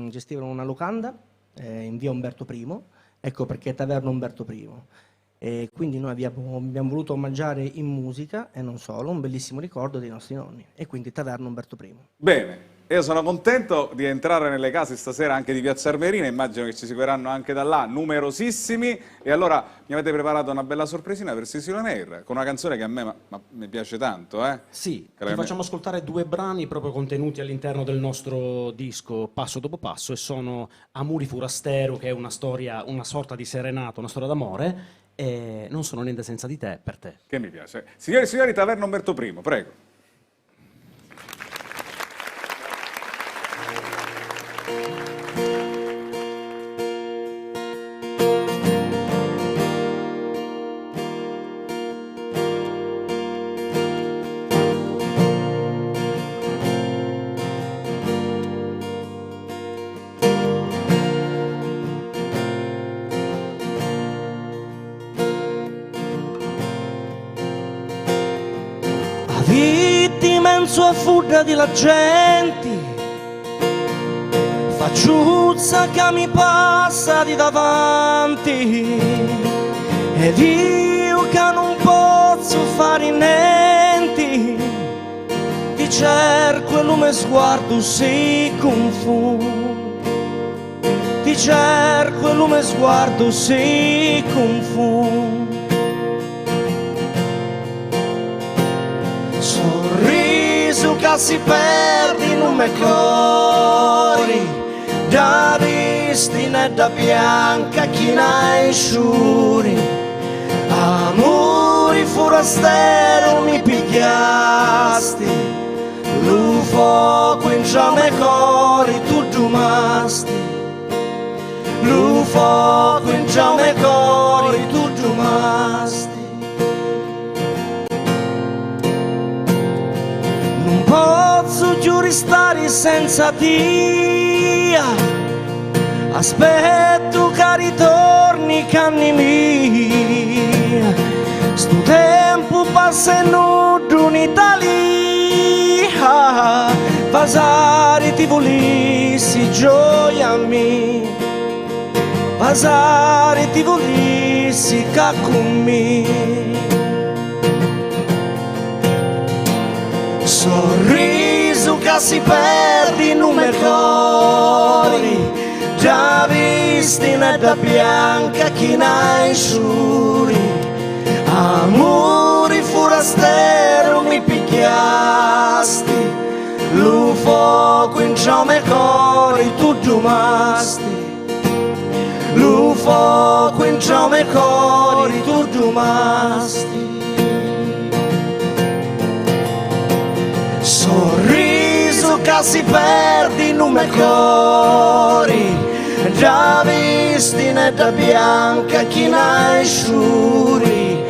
gestivano una locanda in via Umberto I, ecco perché Taverna Umberto I. E quindi noi abbiamo voluto omaggiare in musica, e non solo, un bellissimo ricordo dei nostri nonni, e quindi Taverna Umberto I. Bene, io sono contento di entrare nelle case stasera anche di Piazza Armerina, immagino che ci seguiranno anche da là, numerosissimi, e allora mi avete preparato una bella sorpresina per Sicily On Air, con una canzone che a me mi piace tanto. Sì, ti facciamo ascoltare 2 brani proprio contenuti all'interno del nostro disco Passo dopo passo, e sono Amuri Furastero, che è una storia, una sorta di serenato, una storia d'amore, e Non sono niente senza di te, per te. Che mi piace. Signori e signori, Taverna Umberto I, prego. Sua fuga di la gente, facciuzza che mi passa di davanti, ed io che non posso fare niente, ti cerco e il mio sguardo si confonde, ti cerco e il mio sguardo si confonde. Che si perde in un cuore, da vistina e da bianca chi ne sciuri, amori forastero mi pigliasti, lo fuoco in giame cori tu giumasti, lo fuoco in giame cori tu giumasti. Posso più restare senza te, aspetto che ritorni canni mia, sto tempo passa nudo in Italia, pasare ti volissi gioia mia, pasare ti volissi che con me. Sorriso che si perde in un cuore, già vistina da bianca chi ne sciuri, amori forastero mi picchiasti, lo fuoco in giame cori tu giumasti, lo fuoco in giame cori tu giumasti. Sorriso che si perde in un cuore, già visti netta bianca chi nasciuri,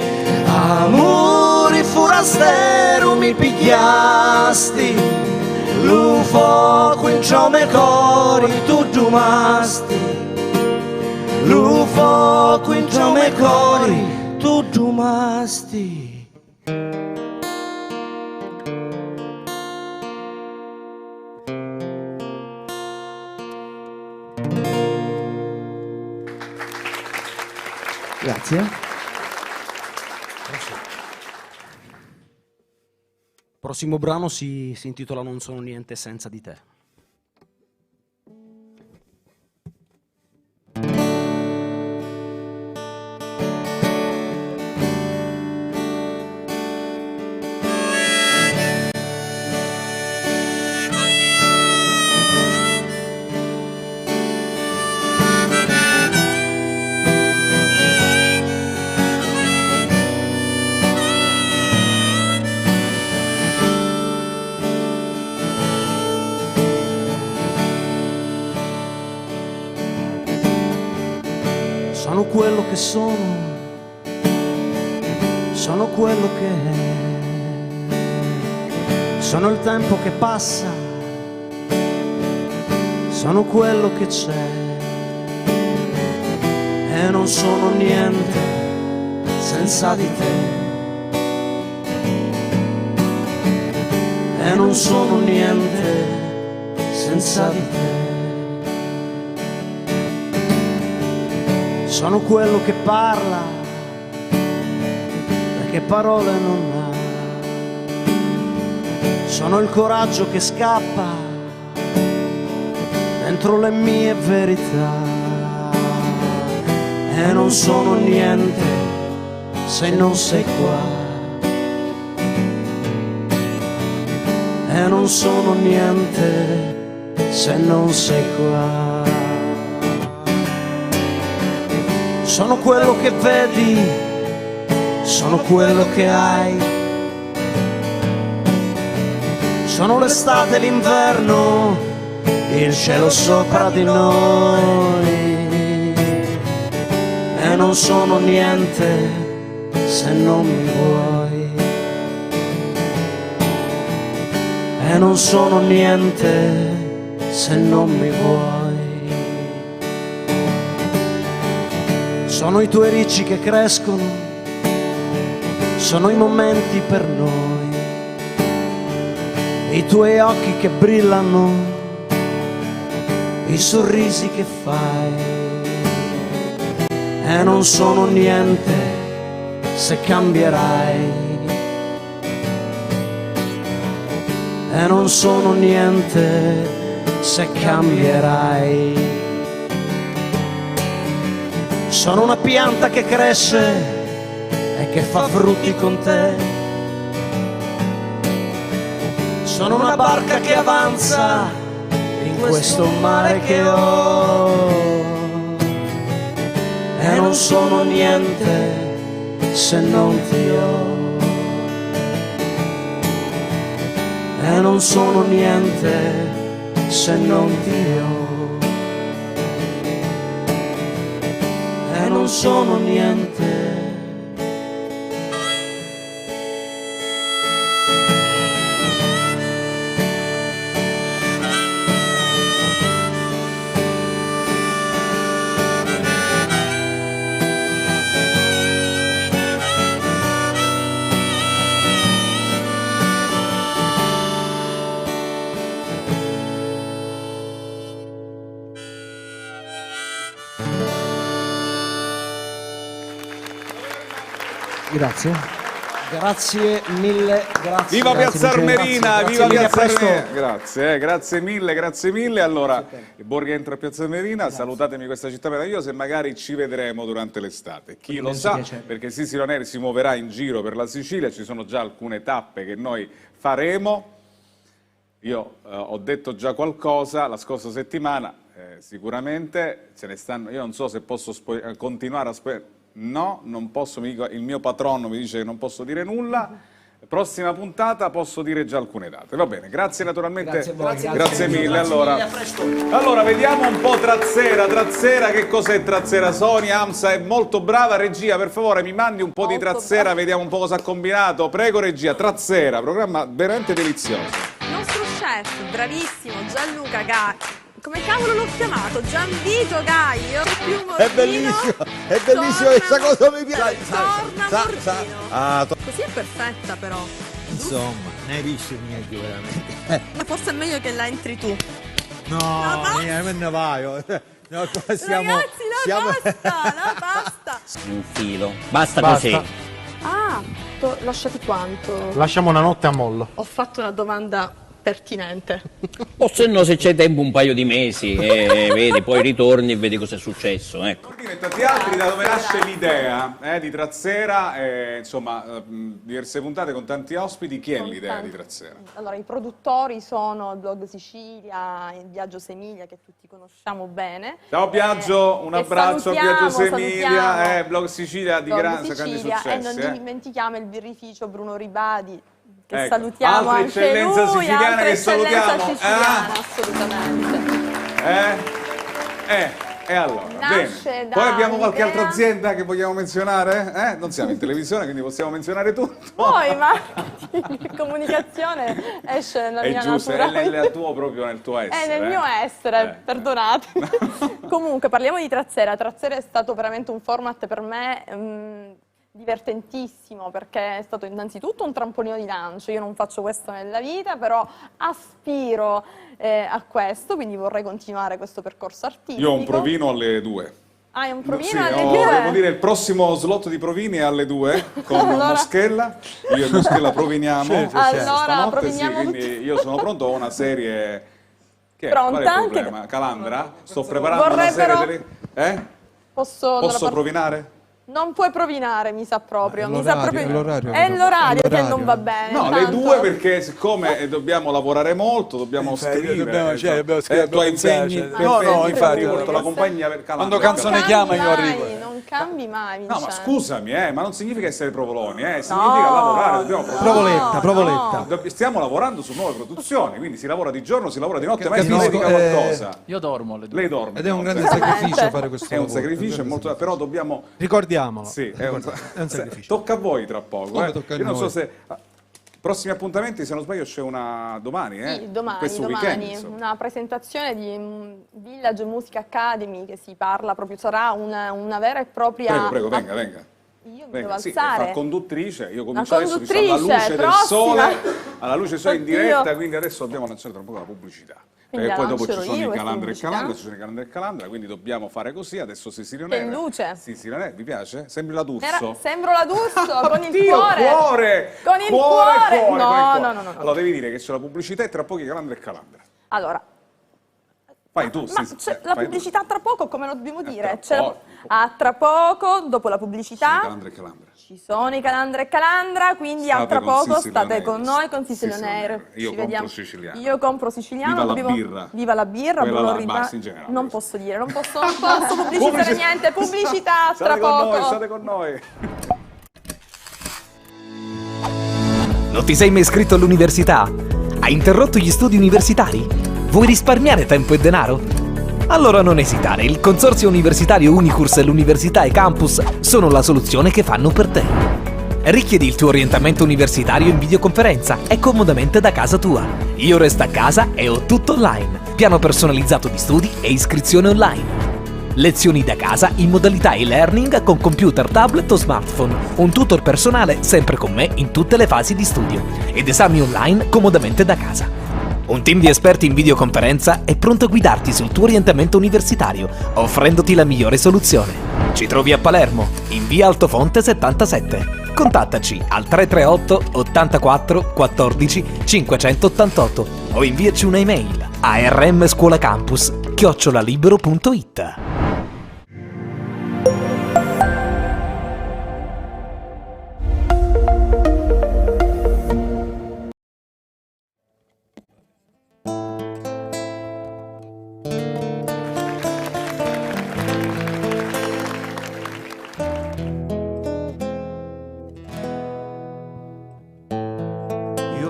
amori forastero mi pigliasti, lo fuoco in ciò me cori tu giumasti, lo fuoco in ciò me cori tu giumasti. Grazie. Prossimo brano si intitola Non sono niente senza di te. Sono quello che sono quello che è, sono il tempo che passa, sono quello che c'è, e non sono niente senza di te, e non sono niente senza di te. Sono quello che parla, perché parole non ha. Sono il coraggio che scappa dentro le mie verità. E non sono niente se non sei qua. E non sono niente se non sei qua. Sono quello che vedi, sono quello che hai, sono l'estate e l'inverno, il cielo sopra di noi, e non sono niente se non mi vuoi, e non sono niente se non mi vuoi. Sono i tuoi ricci che crescono, sono i momenti per noi, i tuoi occhi che brillano, i sorrisi che fai, e non sono niente se cambierai, e non sono niente se cambierai. Sono una pianta che cresce e che fa frutti con te. Sono una barca che avanza in questo mare che ho. E non sono niente se non ti ho. E non sono niente se non ti ho. E non sono niente. Grazie. Grazie mille, grazie. Viva Piazza Armerina, viva Piazza Armerina. Grazie mille. Allora, Borghi entra a Piazza Armerina, salutatemi questa città meravigliosa e magari ci vedremo durante l'estate. Chi lo sa, perché Sissi Ranieri si muoverà in giro per la Sicilia, ci sono già alcune tappe che noi faremo. Io ho detto già qualcosa la scorsa settimana, sicuramente ce ne stanno, io non so se posso continuare a spoilerare. No, non posso, il mio patrono mi dice che non posso dire nulla, Prossima puntata posso dire già alcune date. Va bene, grazie naturalmente. Grazie a voi, grazie mille. grazie Allora, mille, a presto. allora, vediamo un po' Trazzera. Trazzera, che cos'è Trazzera? Sonia Amsa è molto brava. Regia, per favore, mi mandi un po' di Trazzera, vediamo un po' cosa ha combinato. Prego, regia. Trazzera, programma veramente delizioso. Il nostro chef, bravissimo, Gianluca Gai. Come cavolo l'ho chiamato? Gianvito Gaio. È bellissimo questa cosa mi piace. Così è perfetta però. Insomma, ne hai visto niente veramente. Forse è meglio che la entri tu. No, me ne vai. No, qua siamo, Ragazzi, la pasta. Un filo. Basta così. Ah, lasciati quanto? Lasciamo una notte a mollo. Ho fatto una domanda pertinente. O se no, se c'è tempo, un paio di mesi e vedi, poi ritorni e vedi cosa è successo. Ecco. Tanti altri, da dove nasce l'idea di Trazzera, insomma, diverse puntate con tanti ospiti. Chi è l'idea di Trazzera? Allora, i produttori sono il Blog Sicilia, il Viaggio Semilia, che tutti conosciamo bene. Ciao Biagio, un abbraccio a Biagio Semilia, salutiamo. Blog Sicilia di grandi successi. E non dimentichiamo il birrificio Bruno Ribadi, che Ecco, salutiamo altra anche eccellenza lui, siciliana altra che eccellenza salutiamo. siciliana, assolutamente. E allora, Nasce bene. da Poi abbiamo qualche un'idea- altra azienda che vogliamo menzionare? Non siamo in televisione, quindi possiamo menzionare tutto. Poi marketing, comunicazione esce nella È mia giusto, natura. è nel tuo, proprio nel tuo essere. È nel mio essere, perdonatemi. Comunque, parliamo di Trazzera. Trazzera è stato veramente un format per me divertentissimo, perché è stato innanzitutto un trampolino di lancio. Io non faccio questo nella vita, però aspiro a questo, quindi vorrei continuare questo percorso artistico. Io ho un provino alle 2. Ah, è un provino Sì, alle devo 2? dire, il prossimo slot di provini è alle 2 con Allora- Moschella. Io e Moschella proviniamo. Allora, stanotte, proviniamo sì, quindi io sono pronto, ho una serie... Che è? Pronta? Qual è il Anche- problema? Calandra? Sto preparando Vorrei una serie... però- Posso provinare? Non puoi provinare, mi sa proprio. È Mi sa l'orario, proprio... è l'orario. È l'orario che L'orario. non va bene. No, le tanto- 2 perché siccome dobbiamo lavorare molto, dobbiamo scrivere. dobbiamo cioè, scrivere, tu hai impegni, no, tu hai impegni, infatti, io porto la compagnia per Calandra. Quando canzone chiama io arrivo. Non cambi mai, No, Vincenzo. ma scusami, ma non significa essere provoloni, significa lavorare, dobbiamo Provoletta, provoletta. Stiamo lavorando su nuove produzioni, quindi si lavora di giorno, si lavora di notte, ma si capisco, dedica qualcosa. Io dormo alle 2. Lei dorme. Ed è un di notte. grande sacrificio fare questo È un lavoro, sacrificio, è molto, però dobbiamo... Ricordiamolo. Sì, è un sacrificio. Tocca a voi tra poco. Come tocca a Io non so noi? se... Prossimi appuntamenti, se non sbaglio, c'è una domani, Sì, domani, questo weekend. insomma. una presentazione di Village Music Academy, che si parla proprio, sarà una vera e propria... Prego, venga. Io mi Venga, devo sì, alzare. fa conduttrice, io comincio La adesso diciamo, alla conduttrice, luce del prossima. sole, alla luce del sole in Oddio. diretta, quindi adesso dobbiamo lanciare tra un po' la pubblicità. Quindi Perché la poi dopo ci lancerò sono io i questa Calandra e pubblicità? Calandra, ci sono i Calandra e Calandra, quindi dobbiamo fare così, adesso Sicilia Che Nera. luce. Sicilia Nera, vi piace? Sembri la D'Urso. Sembro la D'Urso con il Oddio, cuore. Con il cuore. No. Allora devi dire che c'è la pubblicità e tra poco i Calandra e Calandra. Allora, Fai tu, ma sì, c'è la fai tu. pubblicità tra poco, come lo dobbiamo dire? tra poco. Tra poco, dopo la pubblicità, Calandra e Calandra. ci sono i Calandra e Calandra, quindi a State tra con poco Sicilian state Air. con noi, con Sicilian Sicilian Air. Air. Io Ci compro vediamo. siciliano. Io compro siciliano. Viva la birra. Viva la birra, Quella Bruno là, Riba- basta in generale. Non posso dire, non posso pubblicizzare niente. Pubblicità tra State con poco. noi, state con noi. Non ti sei mai iscritto all'università? Hai interrotto gli studi universitari? Vuoi risparmiare tempo e denaro? Allora non esitare, il Consorzio Universitario Unicurs e l'Università e Campus sono la soluzione che fanno per te. Richiedi il tuo orientamento universitario in videoconferenza e comodamente da casa tua. Io resto a casa e ho tutto online. Piano personalizzato di studi e iscrizione online. Lezioni da casa in modalità e-learning con computer, tablet o smartphone. Un tutor personale sempre con me in tutte le fasi di studio. Ed esami online comodamente da casa. Un team di esperti in videoconferenza è pronto a guidarti sul tuo orientamento universitario, offrendoti la migliore soluzione. Ci trovi a Palermo, in via Altofonte 77. Contattaci al 338 84 14 588 o inviaci un'email a rmscuolacampus@libero.it.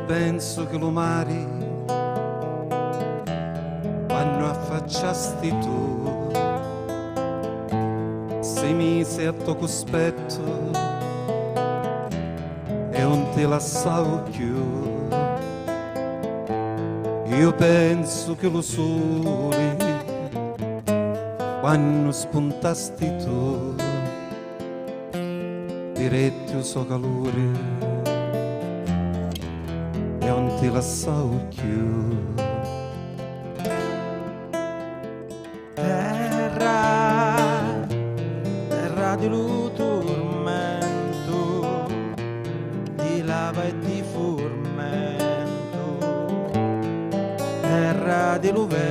penso che lo mari quando affacciasti tu 6 mesi a tuo cospetto e non ti lasciavo più. Io penso che lo sole quando spuntasti tu diretti il suo calore e non ti lasciavo più. Terra, terra di tormento, di lava e di fermento, terra di vento,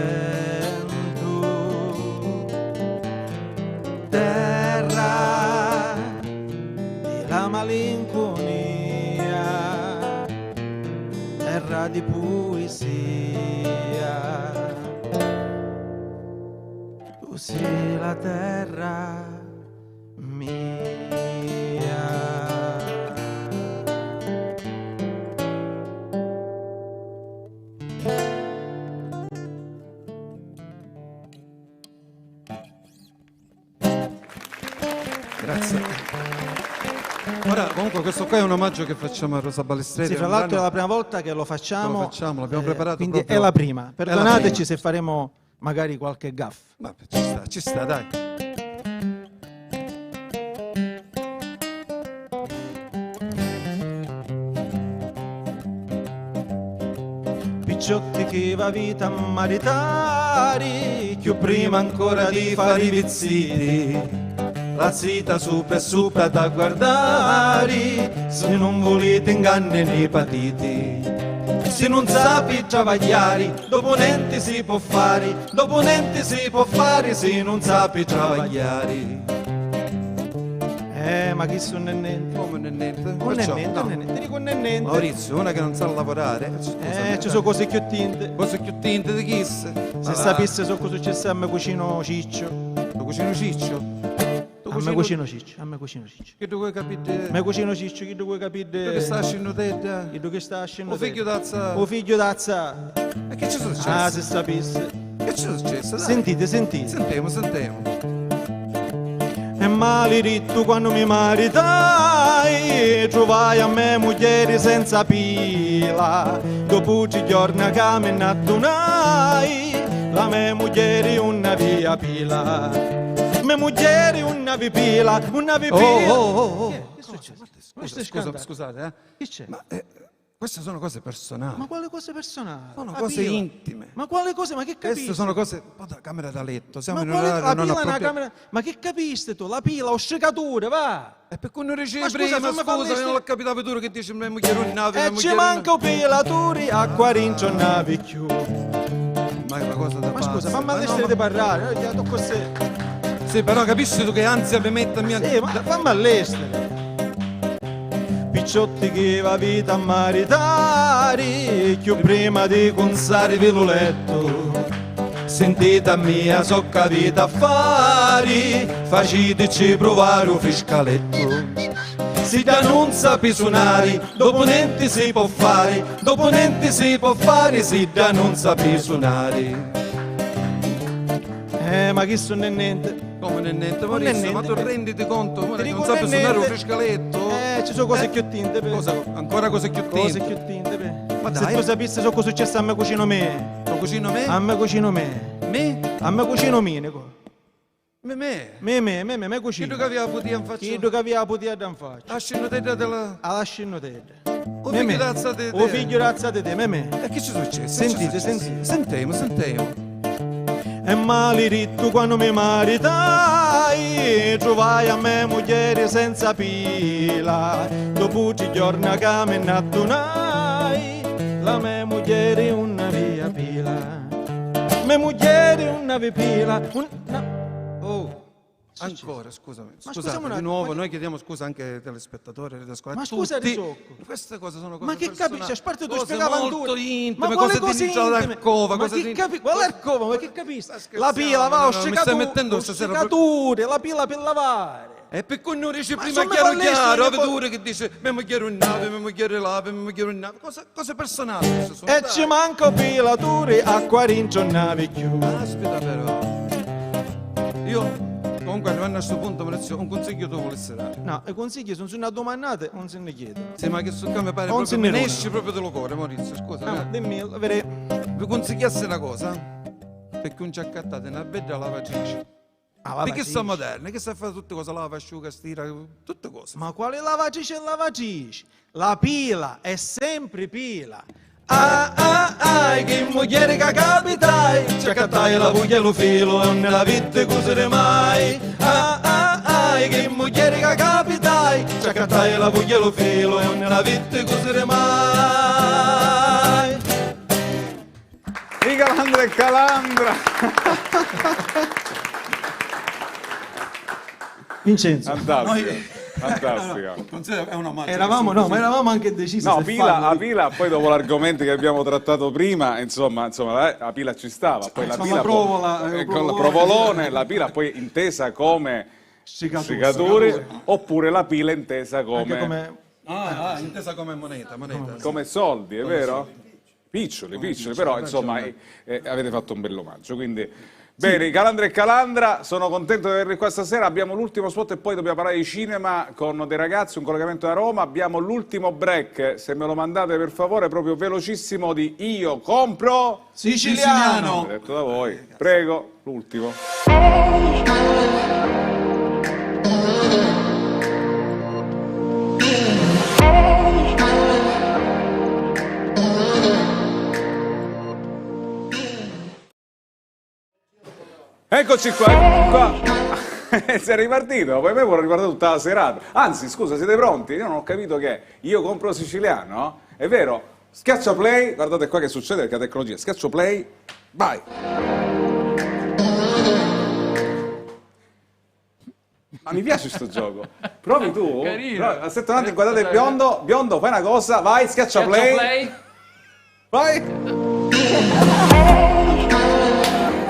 terra di la malinconia, terra di poesia. Tu sei la terra mia. Grazie. Ora, comunque, questo qua è un omaggio che facciamo a Rosa Balestretti. Sì, tra l'altro è la prima volta che lo facciamo. L'abbiamo preparato quindi proprio. è la prima. Perdonateci se faremo magari qualche gaff. Vabbè, ci sta, dai. Picciotti che va vita a maritari, più prima ancora di fare i vizziti, la zita sopra da guardare, se non volete inganni né patiti. Se non sapi travagliare, dopo niente si può fare, dopo niente si può fare se non sapi travagliare. Ma chi sono niente? Come niente? Non è niente, non è niente, ti dico non è niente. Maurizio, una che non sa lavorare. Ci sono cose più tinte. Cose più tinte di chi? Se sapesse so cosa successe a me cucino Ciccio. Tu cucino Ciccio? A me cucino Ciccio, a me cucino Ciccio. Che tu vuoi capire? Me cucino Ciccio, che tu vuoi capire? Tu che sta ascendo te? Che tu che sta ascendo te? O figlio d'azza? O figlio d'azza. E che ci sono successo? Ah, se sapesse. Che ci sono successo? Sentite. Sentiamo. E maleritto quando mi maritai, trovai a me moglie senza pila. Dopo 3 giorni che mi nattunai, la mia moglie una via pila. Mia moglie una via pila, una via pila. Che succede? Scusate, Che c'è? Ma queste sono cose personali. Ma quale cose personali? Sono cose intime. Ma quale cose? Ma che capisci? Queste sono cose da camera da letto. Siamo in Ma un orario non appropriato. camera. Ma che capisci tu? La pila o sciacatura, va! E per cui non ricevi Ma prima, scusa, non l'ho capito tu che dici mia moglie non navi. E ci manca pilaturi, a Quarincio navi più. Ma è una cosa da Ma scusa, fammi all'estero di parlare, ti tocco se. Sì, però capisci tu che ansia mi mette a mia. Sì, ma fammi all'estero. Picciotti che va vita a maritari, più prima di consare il letto. Sentite a mia, so capita a fare, faciteci provare un fiscaletto. Si da non sapi suonare, dopo niente si può fare, dopo niente si può fare, si da non sapi suonare. Ma chi sono niente? Come non è niente, Maurizio, ma tu renditi conto, che non sapi suonare un fiscaletto? Ci sono cose più tinte, ancora cose più tinte? Cose più tinte, Ma se dai. tu sapessi so cosa successo a me cucino me. Lo cucino me? A me cucino me. Me? A me cucino me, Nico. Me cucino. Chi tu che aveva potuto in faccia? Chi tu che aveva potuto in faccia? Ascino te della... Alla scino te. O figlio razza te. O figlio razza te, me. E che ci succede? Sentite. Sentiamo. E maleritto quando mi maritai, trovai a me moglie senza pila. Dopo 3 giorni che mi nattunai, la mia moglie una via pila. Mia moglie una via pila. Ancora, scusami. Ma Scusate, scusiamo un di attimo, nuovo, ma- noi chiediamo scusa anche ai telespettatori, alle scuole. Ma scusa, Rizocco. Queste cose sono cose Ma che personali, capisci? A parte tu cose spiegavano molto tu. intime, Ma cose cose di Ninja d'Arcova, Ma cose che di... capisci? Qual è Arcova? Ma che capisci? scherzando, La pila, va, no, no, mi stai mettendo stasera la pila per lavare. E per cui non dice Ma prima insomma, chiaro, palestra, vedure che dice mi chiaro in nave, mi chiaro in lave, mi chiaro in nave, cose personali. E ci manco pilaturi, acqua rincionavi più. Aspetta però, io comunque arrivando a questo punto mi un consiglio tu volessi dare. No, i consigli sono una domandate, non se ne chiedono. Sì, ma che su qua mi pare Non proprio, se me ne ne rona. esci proprio dello cuore, Maurizio, scusa. No, dimmi, Vi consigliassi una cosa? Perché un giaccattate una bella lavatrice. Di che sono moderne, che sa fare tutte cose, lava, asciuga, stira, tutte cose. Ma quale lavatrice e lavatrice? La pila è sempre pila. Che moglie che capitai, ci accattai la voglia e lo filo e non nella vita cosere mai. Che moglie che capitai, ci accattai la voglia e lo filo e non nella vita cosere mai. I Calandra e Calandra. Vincenzo, Fantastica. È una macchina. eravamo anche decisi. No, se pila, farlo. a pila, poi dopo l'argomento che abbiamo trattato prima, insomma, la pila ci stava, poi la pila con la provolone, la pila poi intesa come stricature, oppure la pila intesa come intesa come moneta. come soldi, è vero? Piccioli, però insomma avete fatto un bel omaggio, quindi... Bene, Calandra e Calandra, sono contento di averli qua stasera, abbiamo l'ultimo spot e poi dobbiamo parlare di cinema con dei ragazzi, un collegamento da Roma, abbiamo l'ultimo break, se me lo mandate per favore, proprio velocissimo di Io compro Siciliano. Detto da voi, prego, l'ultimo. Eccoci qua. Sei ripartito, poi me vorrei riguardare tutta la serata. Anzi, scusa, siete pronti? Io non ho capito che Io compro siciliano, è vero? Schiaccia play, guardate qua che succede perché la tecnologia. Schiaccio play, vai. Ma mi piace sto gioco. Provi tu? Carino. Aspetta un attimo, guardate il biondo, fai una cosa, vai, schiaccia play. Vai.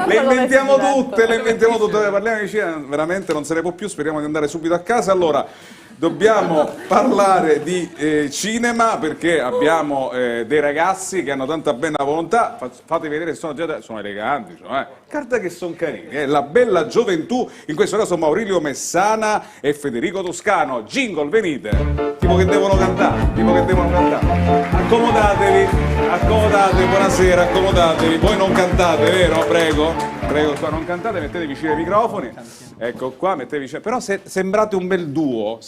Le inventiamo tutte, parliamo di cinema, veramente non se ne può più, speriamo di andare subito a casa. Allora, dobbiamo parlare di cinema perché abbiamo dei ragazzi che hanno tanta bella volontà, fate vedere, sono eleganti, guarda che sono carini, la bella gioventù, in questo caso Maurilio Messana e Federico Toscano. Jingle, venite, tipo che devono cantare, accomodatevi, buonasera, accomodatevi, voi non cantate, vero? Prego, qua non cantate, mettete vicino ai microfoni, ecco qua, mettete vicino, però sembrate un bel duo,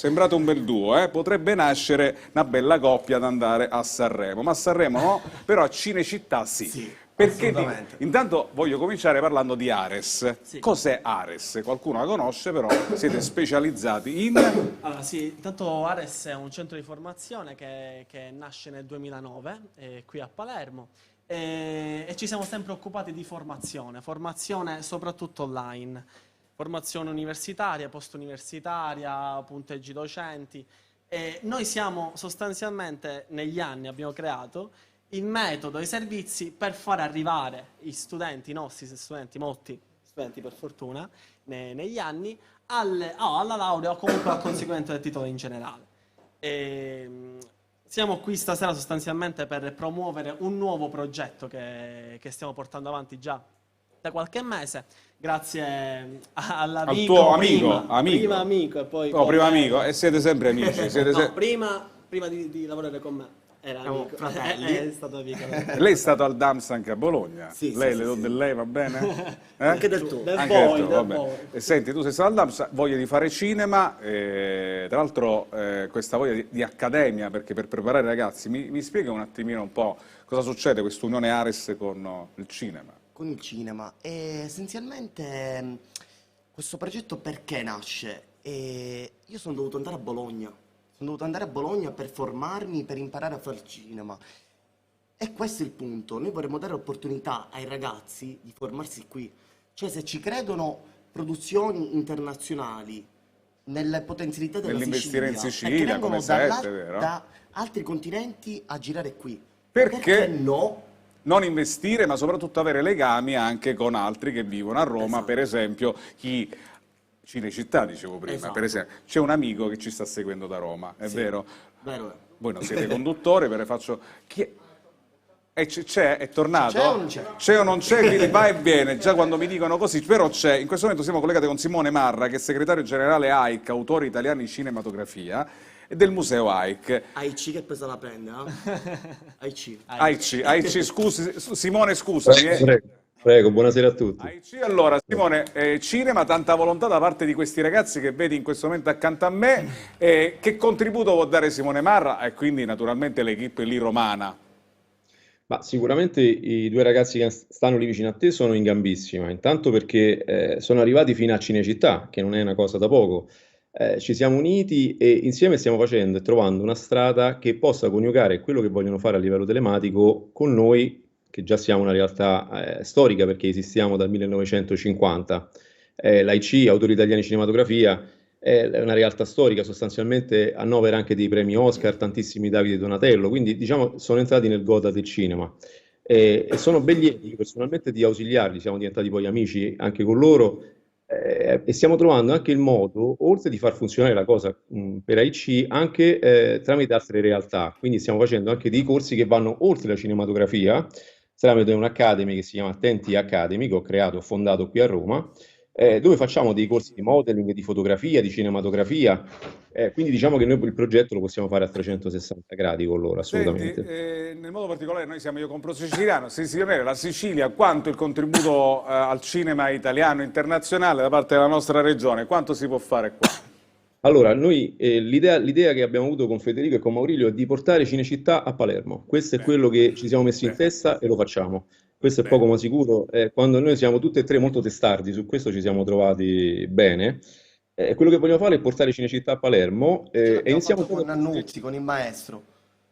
potrebbe nascere una bella coppia da andare a Sanremo, ma a Sanremo no, però a Cinecittà sì. Perché intanto voglio cominciare parlando di Ares. Sì. Cos'è Ares? Qualcuno la conosce, però siete specializzati in... Allora sì, intanto Ares è un centro di formazione che nasce nel 2009 qui a Palermo e ci siamo sempre occupati di formazione soprattutto online, formazione universitaria, post-universitaria, punteggi docenti. Noi siamo sostanzialmente, negli anni abbiamo creato il metodo, i servizi per far arrivare i studenti, i nostri studenti, molti studenti per fortuna, negli anni, alla laurea o comunque al conseguimento del titolo in generale. Siamo qui stasera sostanzialmente per promuovere un nuovo progetto che stiamo portando avanti già da qualche mese, grazie all'amico, al tuo prima amico e poi... prima amico, e siete sempre amici? Prima di lavorare con me. Era amico. È stato amico. Lei è stato al DAMS anche a Bologna? Sì, lei, sì, le do sì. del lei, va bene? Anche del tuo. Anche del tuo, va bene. E senti, tu sei stato al DAMS, voglia di fare cinema, tra l'altro questa voglia di accademia, perché per preparare i ragazzi, mi spiega un attimino un po' cosa succede questa unione Ares con il cinema? Con il cinema. Essenzialmente questo progetto perché nasce? Io sono dovuto andare a Bologna. Sono dovuto andare a Bologna per formarmi, per imparare a fare cinema. E questo è il punto. Noi vorremmo dare l'opportunità ai ragazzi di formarsi qui. Cioè, se ci credono, produzioni internazionali nelle potenzialità della Nell'investire Sicilia, in Sicilia, perché come vengono Sette, vero? da altri continenti a girare qui. Perché no? Non investire, ma soprattutto avere legami anche con altri che vivono a Roma, Esatto. per esempio chi... Cinecittà, dicevo prima, Esatto. per esempio, c'è un amico che ci sta seguendo da Roma, è Sì, vero? vero è. Voi non siete conduttori, ve le faccio... C'è? È tornato? C'è o non c'è? C'è o non c'è? Quindi va e viene, già quando mi dicono così, però c'è. In questo momento siamo collegati con Simone Marra, che è segretario generale AIC, Autori Italiani di Cinematografia, e del Museo AIC. AIC che pesa la prende, AIC. AIC, scusi, Simone scusami. Prego, buonasera a tutti. Allora, Simone, cinema, tanta volontà da parte di questi ragazzi che vedi in questo momento accanto a me. Che contributo può dare Simone Marra e quindi naturalmente l'equipe lì romana? Ma sicuramente i due ragazzi che stanno lì vicino a te sono in gambissima, intanto perché sono arrivati fino a Cinecittà, che non è una cosa da poco. Ci siamo uniti e insieme stiamo facendo e trovando una strada che possa coniugare quello che vogliono fare a livello telematico con noi, che già siamo una realtà storica perché esistiamo dal 1950. L'AIC, Autori Italiani di Cinematografia, è una realtà storica, sostanzialmente annovera anche dei premi Oscar, tantissimi Davide Donatello, quindi diciamo sono entrati nel Gotha del cinema. E sono ben lieti personalmente di ausiliarli, siamo diventati poi amici anche con loro, e stiamo trovando anche il modo, oltre di far funzionare la cosa per AIC, anche tramite altre realtà. Quindi stiamo facendo anche dei corsi che vanno oltre la cinematografia, tramite un'academy che si chiama Attenti Academy, che ho creato e fondato qui a Roma, dove facciamo dei corsi di modeling, di fotografia, di cinematografia, quindi diciamo che noi il progetto lo possiamo fare a 360 gradi con loro, assolutamente. Senti, nel modo particolare noi siamo Io Compro Siciliano, se si sapere la Sicilia, quanto il contributo al cinema italiano internazionale da parte della nostra regione, quanto si può fare qua? Allora, noi l'idea che abbiamo avuto con Federico e con Maurilio è di portare Cinecittà a Palermo. Questo è quello che ci siamo messi in testa e lo facciamo. Questo è poco ma sicuro. Quando noi siamo tutti e tre molto testardi, su questo ci siamo trovati bene. Quello che vogliamo fare è portare Cinecittà a Palermo e iniziamo con Nannuzzi, con il maestro.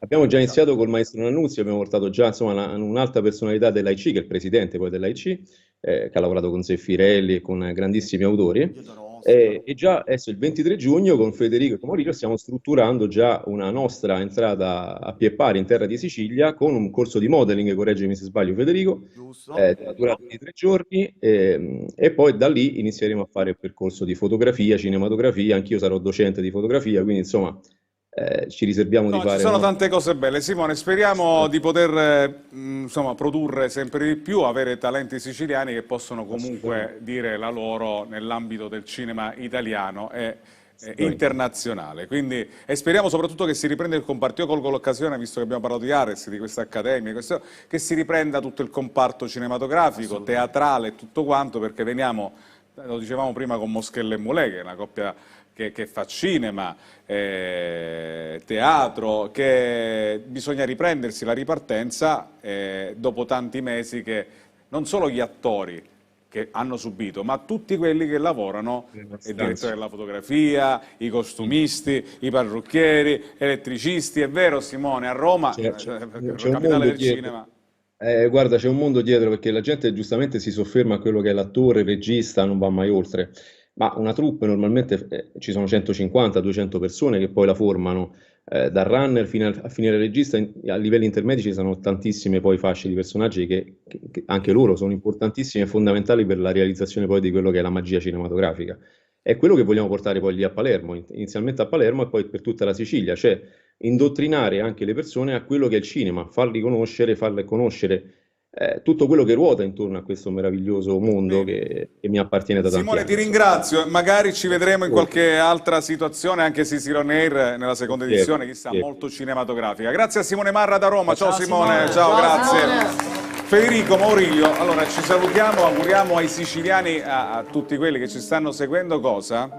Abbiamo già iniziato col maestro Nannuzzi, abbiamo portato già insomma un'alta personalità dell'AIC, che è il presidente poi dell'AIC, che ha lavorato con Zeffirelli e con grandissimi autori. E già adesso il 23 giugno con Federico e con Maurizio stiamo strutturando già una nostra entrata a piè pari in terra di Sicilia con un corso di modeling, correggimi se sbaglio Federico, durato di 3 giorni e poi da lì inizieremo a fare il percorso di fotografia, cinematografia, anch'io sarò docente di fotografia, quindi insomma ci riserviamo di fare... Ci sono tante cose belle, Simone, speriamo di poter insomma, produrre sempre di più, avere talenti siciliani che possono comunque dire la loro nell'ambito del cinema italiano e internazionale. Quindi, e speriamo soprattutto che si riprenda il comparto. Io colgo l'occasione, visto che abbiamo parlato di Ares, di questa accademia, che si riprenda tutto il comparto cinematografico, teatrale e tutto quanto, perché veniamo, lo dicevamo prima con Moschella e Mulè, che è una coppia che fa cinema, teatro, che bisogna riprendersi la ripartenza dopo tanti mesi che non solo gli attori che hanno subito, ma tutti quelli che lavorano, il direttore della fotografia, i costumisti, i parrucchieri, elettricisti, è vero Simone, a Roma, c'è capitale un mondo del dietro. cinema. Guarda, c'è un mondo dietro perché la gente giustamente si sofferma a quello che è l'attore, il regista, non va mai oltre. Ma una troupe normalmente ci sono 150-200 persone che poi la formano, dal runner fino a finire il regista. A livelli intermedi ci sono tantissime poi fasce di personaggi che anche loro sono importantissimi e fondamentali per la realizzazione poi di quello che è la magia cinematografica. È quello che vogliamo portare poi lì a Palermo, inizialmente a Palermo e poi per tutta la Sicilia, cioè indottrinare anche le persone a quello che è il cinema, farle conoscere tutto quello che ruota intorno a questo meraviglioso mondo che mi appartiene da tanti Simone, anni. ti ringrazio, magari ci vedremo in qualche altra situazione, anche Sicily On Air nella seconda edizione, chissà, molto cinematografica. Grazie a Simone Marra da Roma, ciao Simone, ciao, grazie. Federico, Maurilio, allora ci salutiamo, auguriamo ai siciliani, a tutti quelli che ci stanno seguendo cosa?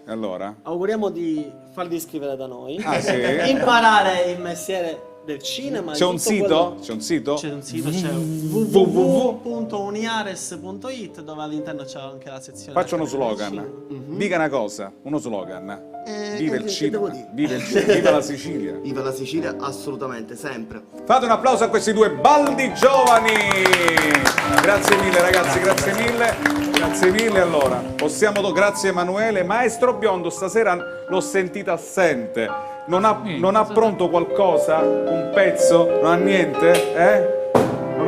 Allora? Auguriamo di farli iscrivere da noi, sì? imparare il mestiere del cinema. C'è un sito? C'è un sito, c'è www.uniares.it dove all'interno c'è anche la sezione. Faccio uno slogan, dica una cosa, uno slogan. Viva il cinema, viva la Sicilia. Viva la Sicilia, assolutamente, sempre. Fate un applauso a questi due baldi giovani. Grazie mille ragazzi, grazie mille. Grazie mille. Allora, grazie Emanuele. Maestro Biondo, stasera l'ho sentita assente. Non ha pronto qualcosa? Un pezzo? Non ha niente? Non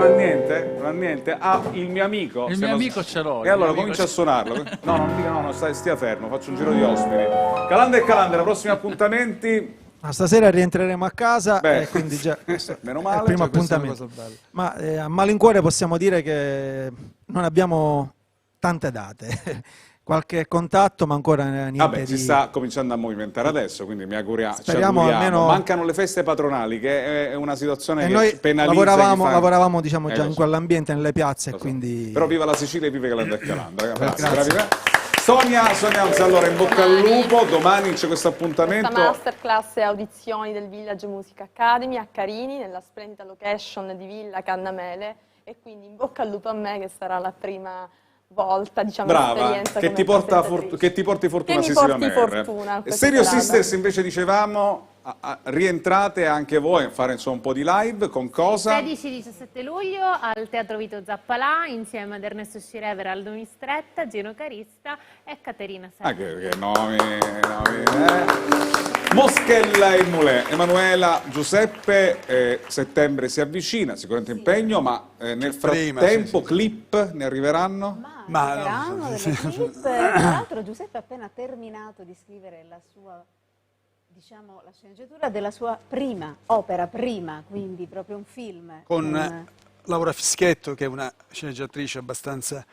ha niente? Ah, il mio amico. Il mio amico ce l'ho. E allora comincia a suonarlo. No, non dica no, stia fermo, faccio un giro di ospiti. Calandra e Calandra, prossimi appuntamenti. Stasera rientreremo a casa e quindi già meno male, è il primo appuntamento. Ma a malincuore possiamo dire che non abbiamo tante date. Qualche contatto, ma ancora niente. Vabbè, si sta cominciando a movimentare adesso, quindi mi auguriamo. Speriamo almeno. Mancano le feste patronali, che è una situazione che noi penalizza. Lavoravamo diciamo già in quell'ambiente, nelle piazze, quindi. Però viva la Sicilia e viva Calandra e Calandra. Grazie. Sonia allora in bocca al lupo, domani c'è questo appuntamento. Questa masterclass e audizioni del Village Music Academy a Carini, nella splendida location di Villa Cannamele, e quindi in bocca al lupo a me, che sarà la prima volta, diciamo, esperienza che ti porti fortuna. Stereo Sisters invece dicevamo rientrate anche voi a fare insomma un po' di live, con cosa? 16-17 luglio al Teatro Vito Zappalà insieme ad Ernesto Scirever, Aldo Mistretta, Gino Carista e Caterina Sarri. Che nomi. Moschella e Mulè, Emanuela, Giuseppe, settembre si avvicina, sicuramente impegno, ma nel frattempo clip ne arriveranno? Arriveranno delle clip. Tra l'altro Giuseppe ha appena terminato di scrivere la sua, diciamo, la sceneggiatura della sua prima opera, quindi proprio un film. Con Laura Fischietto, che è una sceneggiatrice abbastanza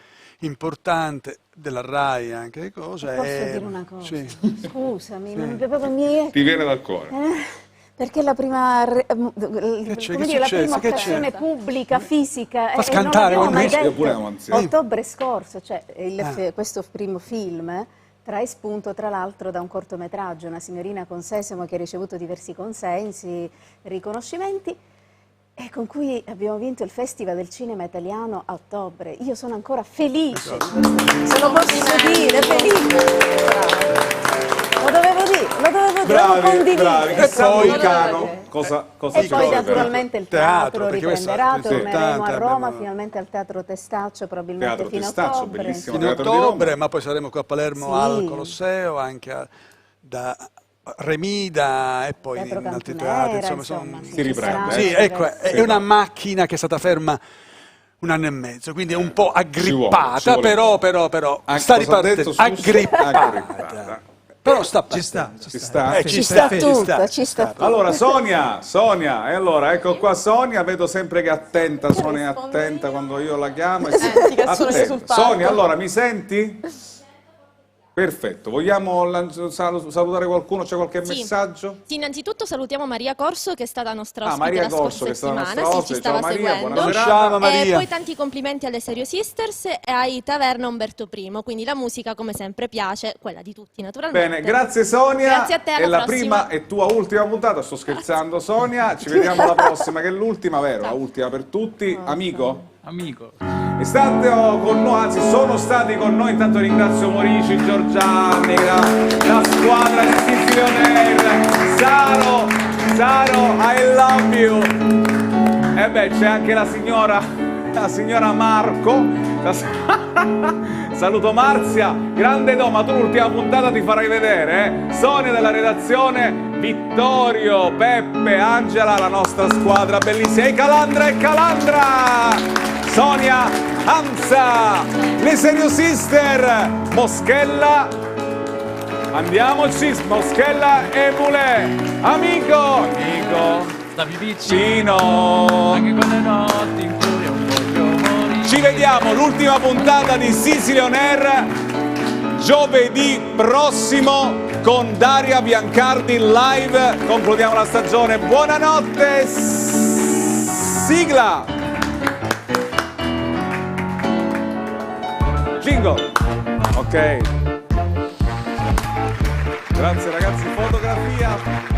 importante, della RAI anche cose. Posso dire una cosa? Sì. Scusami, non proprio mi... Ti viene dal cuore. Perché la prima, la prima occasione pubblica, fisica, fa scantare non mai detto, ottobre scorso, cioè questo primo film trae spunto tra l'altro da un cortometraggio, Una signorina con sesamo, che ha ricevuto diversi consensi, riconoscimenti, e con cui abbiamo vinto il Festival del Cinema Italiano a ottobre. Io sono ancora felice, se lo posso dire, felice. Lo dovevo dire, condividere. E poi cosa e poi naturalmente il teatro riprenderà, torneremo a Roma, finalmente al Teatro Testaccio, probabilmente fino a ottobre. Fino a ottobre, ma poi saremo qui a Palermo al Colosseo, anche da Remida e poi in altri teatri, insomma si riprende. Sì, ecco, è una macchina che è stata ferma 1 anno e mezzo, quindi è un po' agrippata, ci vuole. però sta ripartendo, agrippata. Però ci sta tutto. Allora Sonia, e allora ecco qua Sonia, vedo sempre che è attenta, Sonia è attenta quando io la chiamo. Sonia, allora mi senti? Perfetto, vogliamo salutare qualcuno? C'è qualche messaggio? Sì, innanzitutto salutiamo Maria Corso, che è stata nostra ospite Maria la Corso, scorsa settimana, ci stava seguendo. E poi tanti complimenti alle Stereo Sisters e ai Taverna Umberto I, quindi la musica come sempre piace, quella di tutti naturalmente. Bene, grazie Sonia. Grazie a te, è la prima e tua ultima puntata, sto scherzando Sonia, ci vediamo alla prossima, che è l'ultima, vero? La ultima per tutti. Amico? Con noi, anzi sono stati con noi, intanto ringrazio Morici, Giorgiani, la squadra di Sicily On Air, Saro, I love you. E beh, c'è anche la signora Marco, saluto Marzia, grande Doma, tu l'ultima puntata ti farai vedere, Sonia della redazione, Vittorio, Peppe, Angela, la nostra squadra bellissima, e Calandra! Sonia, Anza, le Stereo Sister, Moschella, andiamoci, Moschella e Mulè, amico, stavi vicino, anche quelle notti in cui non voglio morire. Ci vediamo, l'ultima puntata di Sicily On Air, giovedì prossimo con Daria Biancardi live, concludiamo la stagione, buonanotte, sigla! Jingle. Ok. Grazie ragazzi, fotografia.